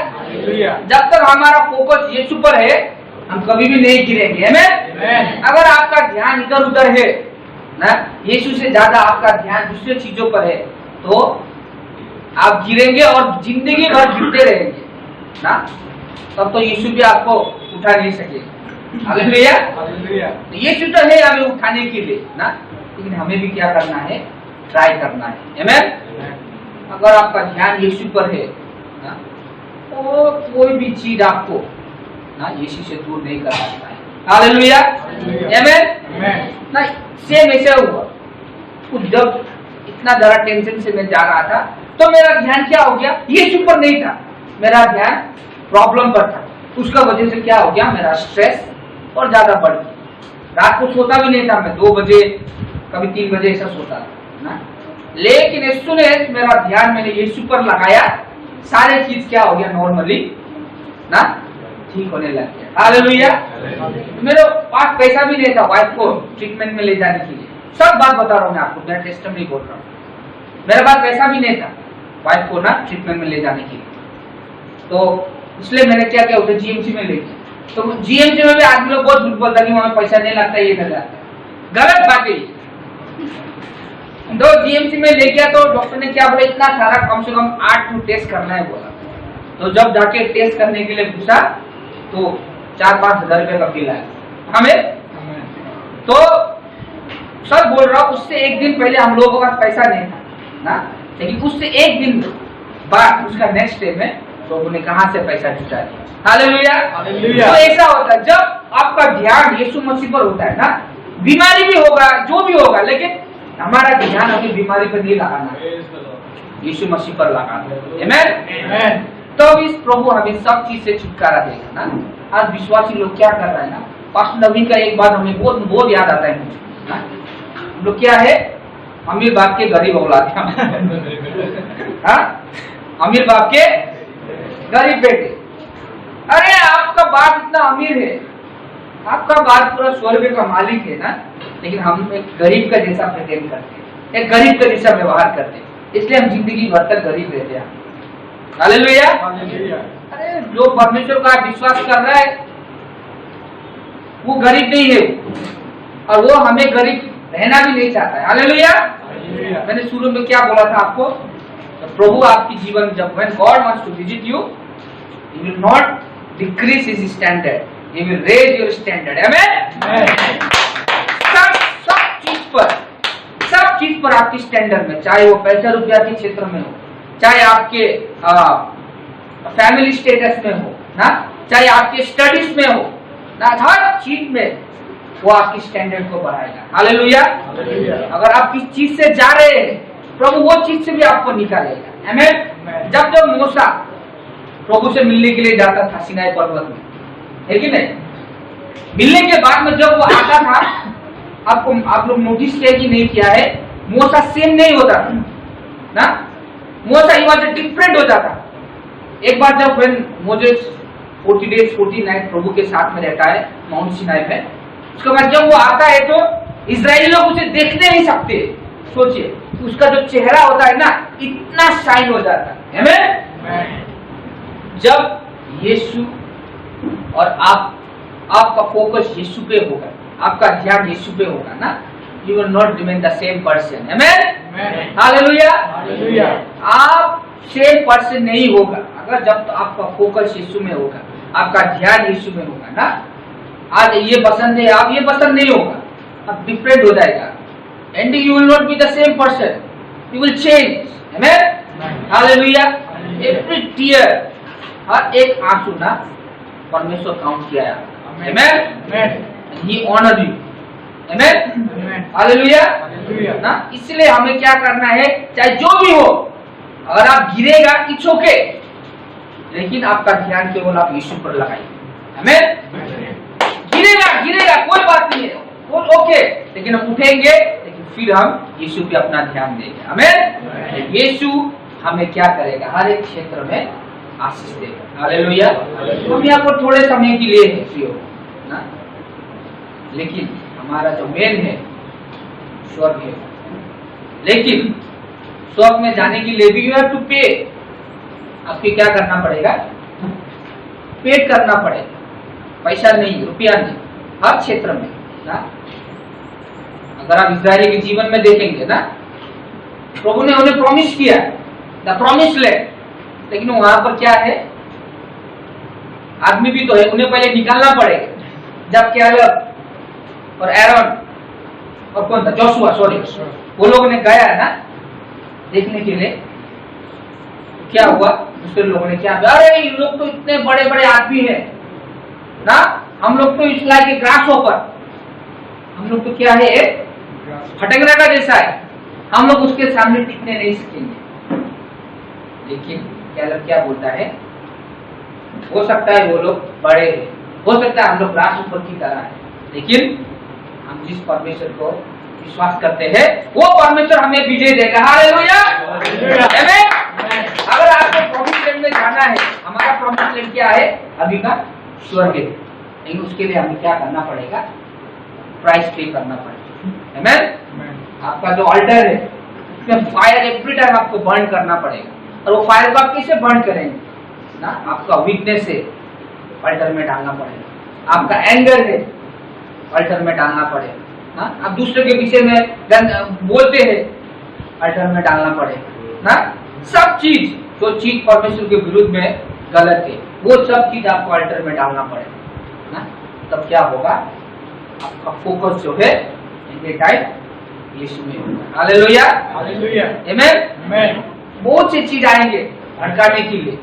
जब तक हमारा फोकस यीशु पर है, हम कभी भी नहीं गिरेंगे। आमीन। अगर आपका ध्यान इधर उधर है ना, यीशु से ज्यादा आपका ध्यान दूसरे चीजों पर है, तो आप गिरेंगे और जिंदगी भर गिरते रहेंगे ना, तब तो यीशु भी आपको उठा नहीं सकेगा। हालेलुया। तो यीशु तो है हमें उठाने के लिए ना, लेकिन हमें भी क्या करना है, ट्राई करना है। आमीन। अगर आपका ध्यान यीशु पर है ना, तो कोई भी चीज आपको ना यीशु से दूर नहीं कर सकता है। हालेलुया। आमीन। ना सेम ऐसे हुआ, जब इतना ज्यादा टेंशन से मैं जा रहा था, तो मेरा ध्यान क्या हो गया, यीशु पर नहीं था, मेरा ध्यान प्रॉब्लम पर था। उसका वजह से क्या हो गया, मेरा स्ट्रेस और ज्यादा बढ़ गया। रात को सोता भी नहीं था मैं, 2 बजे कभी 3 बजे ऐसा सोता था ना, लेकिन as soon as मेरा ध्यान मैंने यीशु पर लगाया, सारे चीज क्या हो गया, नॉर्मली ना ठीक होने लग गया। हालेलुया। मेरे पास पैसा भी नहीं था वाइफ को ट्रीटमेंट में ले जाने के लिए, सब बात बता रहा हूँ मैं आपको, मैं टेस्टमनी बोल रहा हूँ। मेरे पास पैसा भी नहीं था वाइफ को ना ट्रीटमेंट में ले जाने के लिए, तो इसलिए मैंने क्या किया, उसे जीएमसी में ले गया। तो जीएमसी में भी आदमी लोग बहुत झूठ बोलता है कि वहां पैसा नहीं लगता, ये नहीं लगता, गलत बात है। तो जीएमसी में ले गया, तो डॉक्टर ने क्या बोला, इतना सारा कम से कम 8 टेस्ट करना है बोला। तो जब जाके टेस्ट करने के लिए पूछा, तो 4-5 हजार रुपए का बिल आया हमें। तो सर बोल रहा हूँ, उससे 1 दिन पहले हम लोगों का पैसा नहीं था ना, लेकिन उससे 1 दिन बाद उसका नेक्स्ट डे में लोगों ने कहां से पैसा जुटा दिया। हालेलुया। तो ऐसा होता है, जब आपका ध्यान यीशु मसीह पर होता है ना, बीमारी भी होगा, जो भी होगा, लेकिन हमारा ध्यान अभी बीमारी पर नहीं लगाना, यीशु मसीह पर लगाना। आमीन। तो इस प्रभु हमें सब चीज से छुटकारा देगा ना। आज विश्वासी लोग क्या कर रहे हैं ना, पास्टर नवीन का एक बात हमें बहुत याद आता है ना, लोग क्या है, अमीर बाप के गरीब औलाद। हाँ, अमीर बाप के गरीब बेटे। अरे आपका बाप इतना अमीर है, आपका बाप पूरा स्वर्ग का मालिक है ना, लेकिन हम एक गरीब का जैसा प्रेजेंट करते हैं, एक गरीब का जैसा व्यवहार करते हैं, इसलिए हम जिंदगी भर तक गरीब रहते हैं। हालेलुया। अरे जो परमेश्वर का विश्वास कर रहा है वो गरीब नहीं है, और वो हमें गरीब रहना भी नहीं चाहता है। हालेलुया। मैंने शुरू में क्या बोला था आपको, तो प्रभु आपकी जीवन, जब when God wants to visit you, he will not decrease his standard, he will raise your standard. Amen. सब चीज पर आपकी स्टैंडर्ड में, चाहे वो पैसा रुपया के क्षेत्र में हो, चाहे आपके फैमिली स्टेटस में हो ना, चाहे आपके स्टडीज में हो ना, हर चीज में वो आपकी स्टैंडर्ड को बढ़ाएगा। हालेलुया। अगर आप किस चीज से जा रहे हैं, प्रभु वो चीज से भी आपको निकालेगा। आमीन। जब मूसा प्रभु से मिलने के लिए जाता था सिनाई पर्वत में, है कि नहीं, मिलने के बाद में जब वो आता था, आप लोग नोटिस किया कि नहीं किया है, मूसा सेम नहीं होता ना, मूसा ही वाज डिफरेंट हो जाता। एक बार जब मोसेस 40 days 40 nights प्रभु के साथ में रहता है माउंट सिनाई में, उसके बाद जब वो आता है तो इजरायली लोग उसे देखने नहीं सकते। सोचिए उसका जो चेहरा होता है ना, इतना शाइन हो जाता है। आमीन। जब यीशु और आपका फोकस यीशु पे होगा, आपका ध्यान यीशु पे होगा ना, you will not remain the same person. आमीन, हालेलुया। आप सेम पर्सन नहीं होगा अगर जब आपका फोकस यीशु में होगा, आपका ध्यान यीशु में होगा ना। आज ये पसंद है, आप ये पसंद नहीं होगा, आप डिफरेंट हो जाएगा, and you will not be the same person, you will change. आमीन, हालेलुया। एवरी टीयर, हर एक आंसू ना परमेश्वर काउंट किया है। आमीन, ही ऑनर यू। आमीन, हालेलुया ना। इसलिए हमें क्या करना है, चाहे जो भी हो, अगर आप गिरेगा इट्स ओके, लेकिन आपका ध्यान केवल आप यीशु पर लगाइए। आमीन। गिरेगा कोई बात नहीं है, वो ओके, लेकिन हम उठेंगे, लेकिन फिर हम यीशु पे अपना ध्यान देंगे। आमीन। यीशु हमें क्या करेगा, हर एक क्षेत्र में आशीष देगा। हालेलुया। हम यहाँ पर थोड़े समय के लिए है ना, लेकिन हमारा जो मेन है स्वर्ग है, लेकिन स्वर्ग में जाने के लिए भी यू हैव टू पे। आपको क्या करना पड़ेगा, पेड करना पड़ेगा, पैसा नहीं, रुपया नहीं, हर क्षेत्र में ना। अगर आप इजराइली के जीवन में देखेंगे ना, प्रभु ने उन्हें प्रॉमिस किया द प्रॉमिस लैंड, लेकिन वहां पर क्या है, आदमी भी तो है, उन्हें पहले निकालना पड़ेगा। जब कैलेब और एरोन और कौन था, जोशुआ, सॉरी, वो लोगों ने गया ना देखने के लिए, क्या हुआ, दूसरे लोगों ने क्या, अरे ये लोग तो इतने बड़े बड़े आदमी हैं ना, हम लोग तो इस लायक ग्रास होकर, हम लोग तो क्या है, फटकना का जैसा है, हम लोग उसके सामने टिकने नहीं सकेंगे। लेकिन कैलेब क्या बोलता है, हो सकता है वो लोग बड़े हैं, हो सकता है हम लोग ग्रास ऊपर की तरह है, लेकिन हम जिस परमेश्वर को विश्वास करते हैं वो परमेश्वर हमें विजय देगा। हालेलुया। आमीन। अगर आपको प्रॉमिस लैंड में जाना है, हमारा प्रॉमिस लैंड क्या है, अभी का स्वर्ग है, लेकिन उसके लिए हमें क्या करना पड़ेगा, प्राइस पे करना पड़ेगा। आमीन। आपका जो ऑल्टर है उसमें फायर एवरी टाइम आपको बर्न करना पड़ेगा, और वो फायर को आप कैसे बर्न करेंगे ना, आपका वीकनेस है अल्टर में डालना पड़ेगा, आपका एंगर है अल्टर में डालना पड़ेगा ना, आप दूसरे के विषय में बोलते हैं अल्टर में डालना पड़ेगा ना। सब चीज, जो चीज परमेश्वर के विरुद्ध में गलत है, वो सब चीज आपको अल्टर में डालना पड़ेगा ना। तब क्या होगा, आपका फोकस जो है एनी टाइम यीशु में होगा। हालेलुया। आमीन। बहुत सी चीज आएंगे भटकाने के लिए,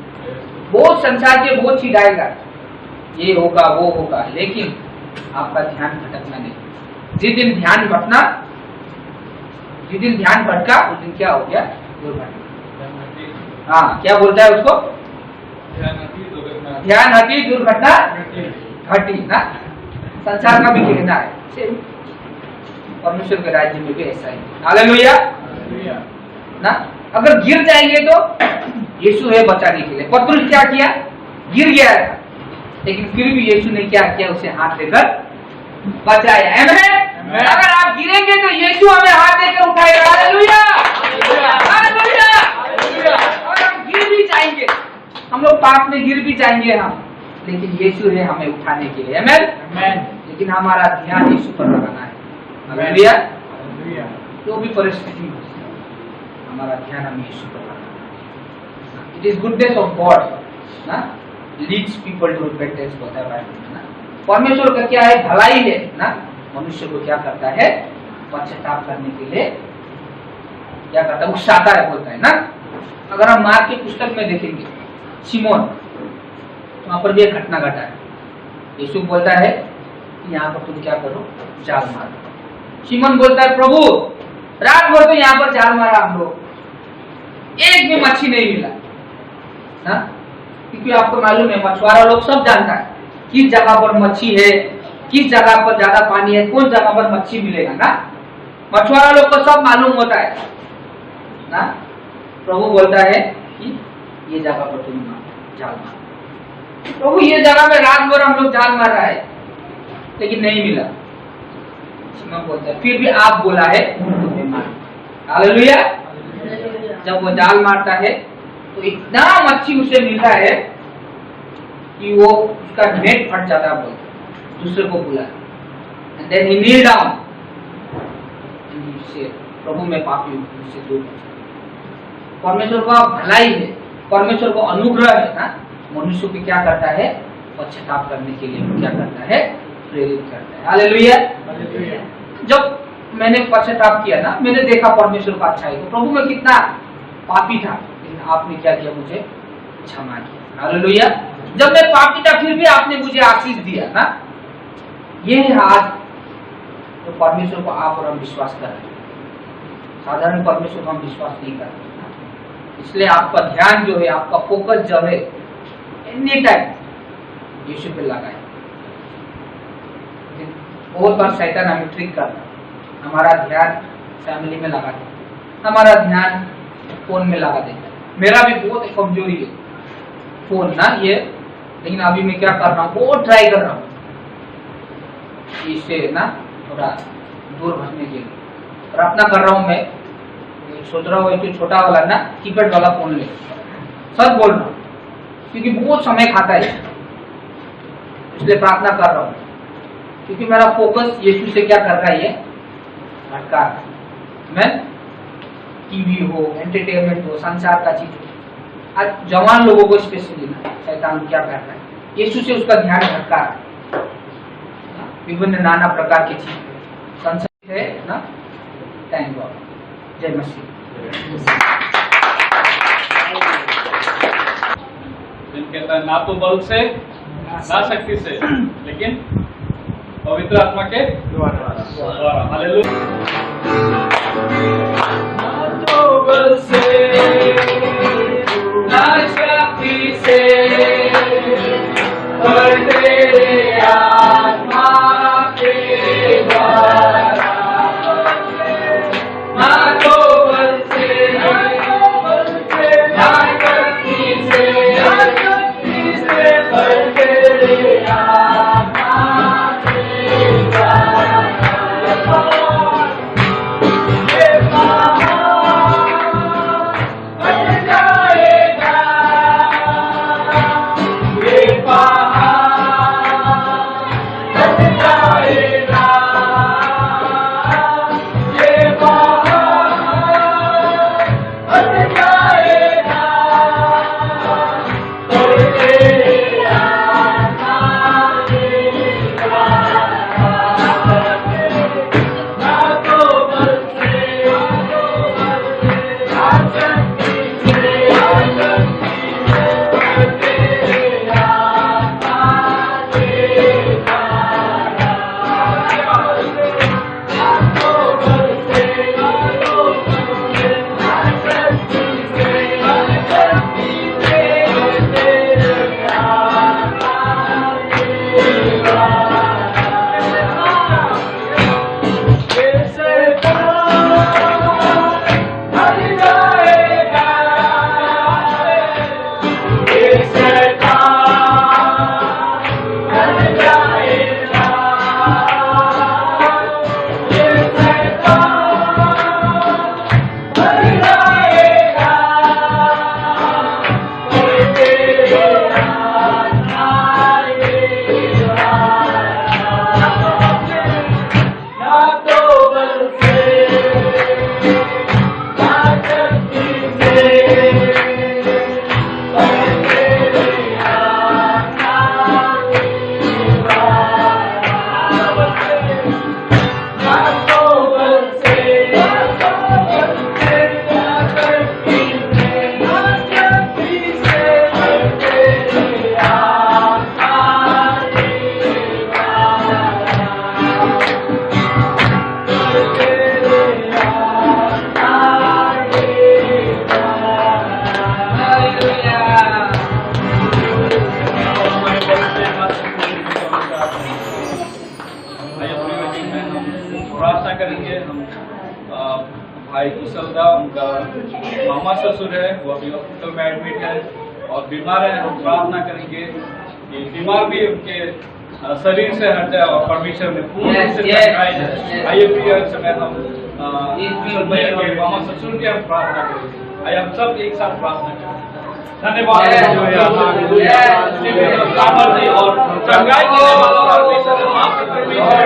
बहुत संसार के बहुत चीज आएगा, ये होगा वो होगा, लेकिन आपका ध्यान भटकना नहीं। जिस दिन ध्यान भटका, उस दिन क्या हो गया, दुर्घटना। हाँ, क्या बोलता है उसको, ध्यान हटी दुर्घटना घटी ना। संसार का भी कहना है, परमेश्वर के राज्य में भी ऐसा ही। हालेलुया ना। अगर गिर जाएंगे तो यीशु है बचाने के लिए। पतरस क्या किया, गिर गया था, लेकिन फिर भी यीशु ने क्या किया, उसे हाथ देकर बचाया। आमीन। अगर आप गिरेंगे तो यीशु हमें हाथ देकर उठाएगा। Hallelujah, hallelujah. और हम गिर भी जाएंगे, हम लोग पाप में गिर भी जाएंगे हम, लेकिन यीशु है हमें उठाने के लिए। आमीन। लेकिन हमारा ध्यान यीशु पर लगाना है। हालेलुया। जो भी परिस्थिति हो, हमारा ध्यान हमें यीशु पर लगाना है। It is goodness of God ना लीड्स पीपल टू रिपेंटेंस, होता है बाइबल ना। परमेश्वर का क्या है, भलाई है ना, मनुष्य को क्या करता है, पश्चाताप करने के लिए क्या करता है, उकसाता है, बोलता है ना। अगर हम मार्क की पुस्तक में देखेंगे, शिमोन, वहां पर भी एक घटना घटा है। यीशु बोलता है यहाँ पर तुम क्या करो, जाल मारो। शिमोन बोलता है, प्रभु रात भर तो यहाँ पर जाल मारा हम लोग, एक भी मच्छी नहीं मिला ना। क्योंकि आपको मालूम है, मछुआरा लोग सब जानता है किस जगह पर मच्छी है, किस जगह पर ज्यादा पानी है, कौन जगह पर मच्छी मिलेगा ना। मछुआरा लोग को सब मालूम होता है ना। प्रभु बोलता है कि ये जगह पर तुम जाल मार। प्रभु ये जगह में रात भर हम लोग जाल मार रहा है लेकिन नहीं मिला। शिमोन बोलता है फिर भी आप बोला है तुम्हें मार। हालेलुया। जब वो जाल मारता है तो इतना मच्छी उसे मिलता है कि वो उसका नेट फट जाता है। बोलता दूसरे को बुला and then he kneel down and से प्रभु मैं पापी हूँ, मुझसे दूर हो जा। परमेश्वर का भलाई है, परमेश्वर को अनुग्रह है ना। मनुष्य को क्या करता है, पश्चाताप करने के लिए क्या करता है, प्रेरित करता है। हालेलुया। जब मैंने पश्चाताप किया ना, मैंने देखा परमेश्वर का अच्छा है। तो प्रभु मैं कितना पापी था लेकिन आपने क्या किया, मुझे क्षमा किया। हालेलुया। जब मैं पापी था फिर भी आपने मुझे आशीष दिया ना। ये है आज तो परमेश्वर को आप और हम विश्वास कर रहे हैं। साधारण परमेश्वर को हम विश्वास नहीं कर रहे। इसलिए आपका ध्यान जो है, आपका फोकस जो है एनी टाइम यीशु पे लगाए। बहुत बार शैतान हमें ट्रिक करता है, हमारा ध्यान फैमिली में लगा देता, हमारा ध्यान फोन में लगा देता है। मेरा भी बहुत कमजोरी है फोन ना ये, लेकिन अभी मैं क्या कर रहा हूँ, बहुत ट्राई कर रहा हूँ इससे ना थोड़ा दूर भटने के लिए। प्रार्थना कर रहा हूँ मैं, सोच रहा हूँ कि छोटा वाला ना कीपैड वाला फोन ले। सच बोल रहा हूँ क्योंकि बहुत समय खाता है, इसलिए प्रार्थना कर रहा हूँ। क्योंकि मेरा फोकस यीशु से क्या कर रहा है, ये भटका रहा है। मैं टीवी हो, एंटरटेनमेंट हो, संसार का चीज हो। आज जवान लोगों को स्पेशली ना शैतान क्या कर रहा है, यीशु से उसका ध्यान भटका रहा है। विभिन्न नाना प्रकार की चीज संसार है ना। Thank God. जय मसीह। कहता है ना तो बल से ना शक्ति से लेकिन पवित्र आत्मा के द्वारा। हालेलुया। ना तो बल से ना शक्ति से पर तेरे आत्मा के द्वारा। ना तो बल से ना शक्ति से पर तेरे आत्मा के द्वारा। भाई कुशल दा, उनका मामा ससुर है, वो अभी हॉस्पिटल में एडमिट है और बीमार है। हम प्रार्थना करेंगे कि बीमार भी उनके शरीर से हट जाए और परमेश्वर में पूर्ण रूप से टकराए जाए। आइए प्रिय, इस समय हम के मामा ससुर की हम प्रार्थना करेंगे। आइए हम सब एक साथ प्रार्थना करें। धन्यवाद सामर्थ्य और चंगाई देने वाला परमेश्वर, आपके परमेश्वर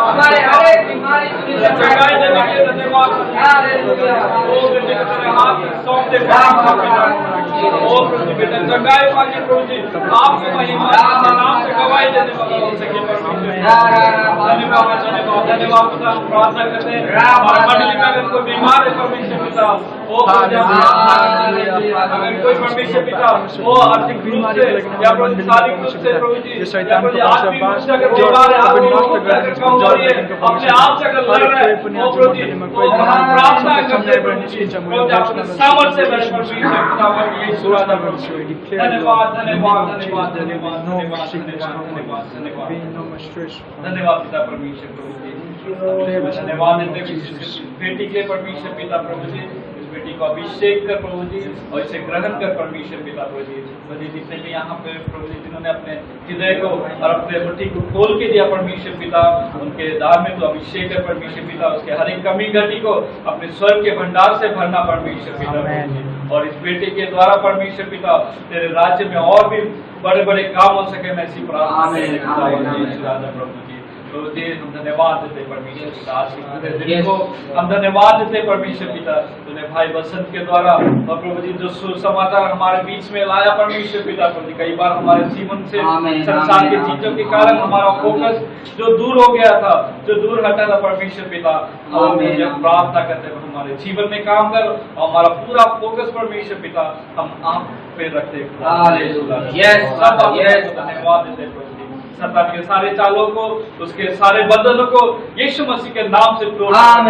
हमारे हर एक बीमारी चंगाई देने के लिए धन्यवाद। चंगाई मांगे प्रभु जी, आपको महिमा नाम से गवाही देने वाला हो सके धन्यवाद धन्यवाद धन्यवाद पिता। हम प्रार्थना करते हैं हमारे मंडली में अगर कोई बीमार है परमेश्वर पिता, वो अगर कोई परमेश्वर पिता वो आर्थिक रूप से या शारीरिक रूप से प्रभु जी आत्मिक रूप से अगर बीमार है, अपने आप से अगर लड़ रहे हैं, वो प्रभु जी हम प्रार्थना करते हैं प्रभु जी अपने सामर्थ्य से लड़ धन्यवाद धन्यवाद धन्यवाद धन्यवाद धन्यवाद धन्यवाद पिता परमेश्वर प्रभु जी। धन्यवाद देते बेटी के परमेश्वर पिता प्रभु जी, इस बेटी को अभिषेक कर प्रभु जी और इसे ग्रहण कर परमेश्वर पिता प्रभु जी। जितने भी यहाँ पे प्रभु जी जिन्होंने अपने हृदय को और अपने मुट्ठी को खोल के दिया परमेश्वर पिता, उनके दार में तो अभिषेक कर परमेश्वर पिता, उसके हर एक कमी घटी को अपने स्वर्ग के भंडार से भरना परमेश्वर पिता। और इस बेटे के द्वारा परमेश्वर पिता तेरे राज्य में और भी बड़े बड़े काम हो सके, मैं ऐसी प्रार्थना प्रभु जी। तो जी हम धन्यवाद देते परमेश्वर पिता, आज के पूरे दिन को हम धन्यवाद देते परमेश्वर पिता, तूने भाई बसंत के द्वारा और प्रभु जी जो सुसमाचार हमारे बीच में लाया परमेश्वर पिता प्रभु जी। कई बार हमारे जीवन से संसार के चीजों के कारण हमारा फोकस जो दूर हो गया था, जो दूर हटा था परमेश्वर पिता, हम प्रार्थना करते हैं हमारे जीवन में काम कर और हमारा पूरा फोकस परमेश्वर पिता हम आप पे रखते धन्यवाद देते प्रभु जी। सत्ता के सारे चालों को, उसके सारे बंधनों को यीशु मसीह के नाम से तोड़ आज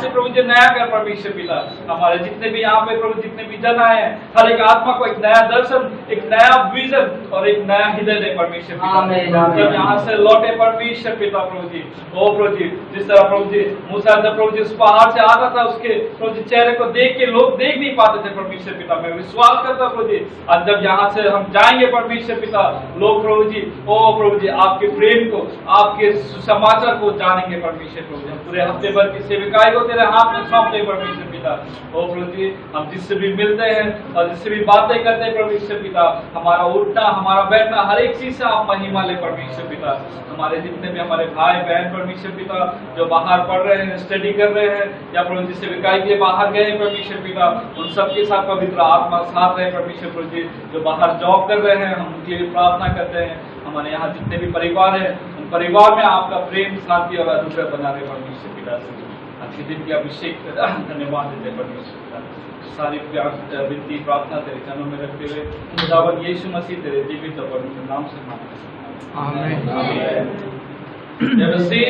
से प्रभु जी नया कर परमेश्वर पिता। हमारे जितने भी यहाँ पे प्रभु जितने भी जन आए हैं, हर एक आत्मा को एक नया दर्शन, एक नया विजन और एक नया हृदय दे परमेश्वर पिता। जब यहाँ से लौटे परमेश्वर पिता प्रभु जी, ओ प्रभु जी जिस तरह प्रभु जी मूसा जब प्रभु जी उस पहाड़ से आता था, उसके प्रभु जी चेहरे को देख के लोग देख नहीं पाते थे परमेश्वर पिता। मैं विश्वास करता प्रभु जी आज जब यहाँ से हम जाएंगे परमेश्वर पिता, लोग प्रभु जी ओ प्रभु जी आपके प्रेम को, आपके समाचार को जानेंगे परमेश्वर प्रभु जी। हम पूरे हफ्ते भर की सेविकाई को तेरे हाथ में सौंपते परमेश्वर पिता। ओ प्रभु जी हम जिससे भी मिलते हैं और जिससे भी बातें करते हैं परमेश्वर पिता, हमारा उठना हमारा बैठना हर एक चीज से आप महिमा ले परमेश्वर पिता। हमारे जितने भी हमारे भाई बहन परमेश्वर पिता जो बाहर पढ़ रहे हैं, स्टडी कर रहे हैं या प्रभु जी सेविकाई के बाहर गए परमेश्वर पिता, उन सबके साथ पवित्र आत्मा साथ रहे परमेश्वर प्रभु जी। जो बाहर जॉब कर रहे हैं हम उनके लिए प्रार्थना करते हैं। हमारे यहाँ जितने भी परिवार हैं, उन परिवार में आपका प्रेम शांति और अनुग्रह बना रहे परमेश्वर पिता से। आज के दिन की अभिषेक धन्यवाद देते परमेश्वर पिता। सारी विनती प्रार्थना तेरे चरणों में रखते हुए खुदावन यीशु मसीह तेरे जीवित और पवित्र नाम से मांगते हैं। आमीन। जय मसीह।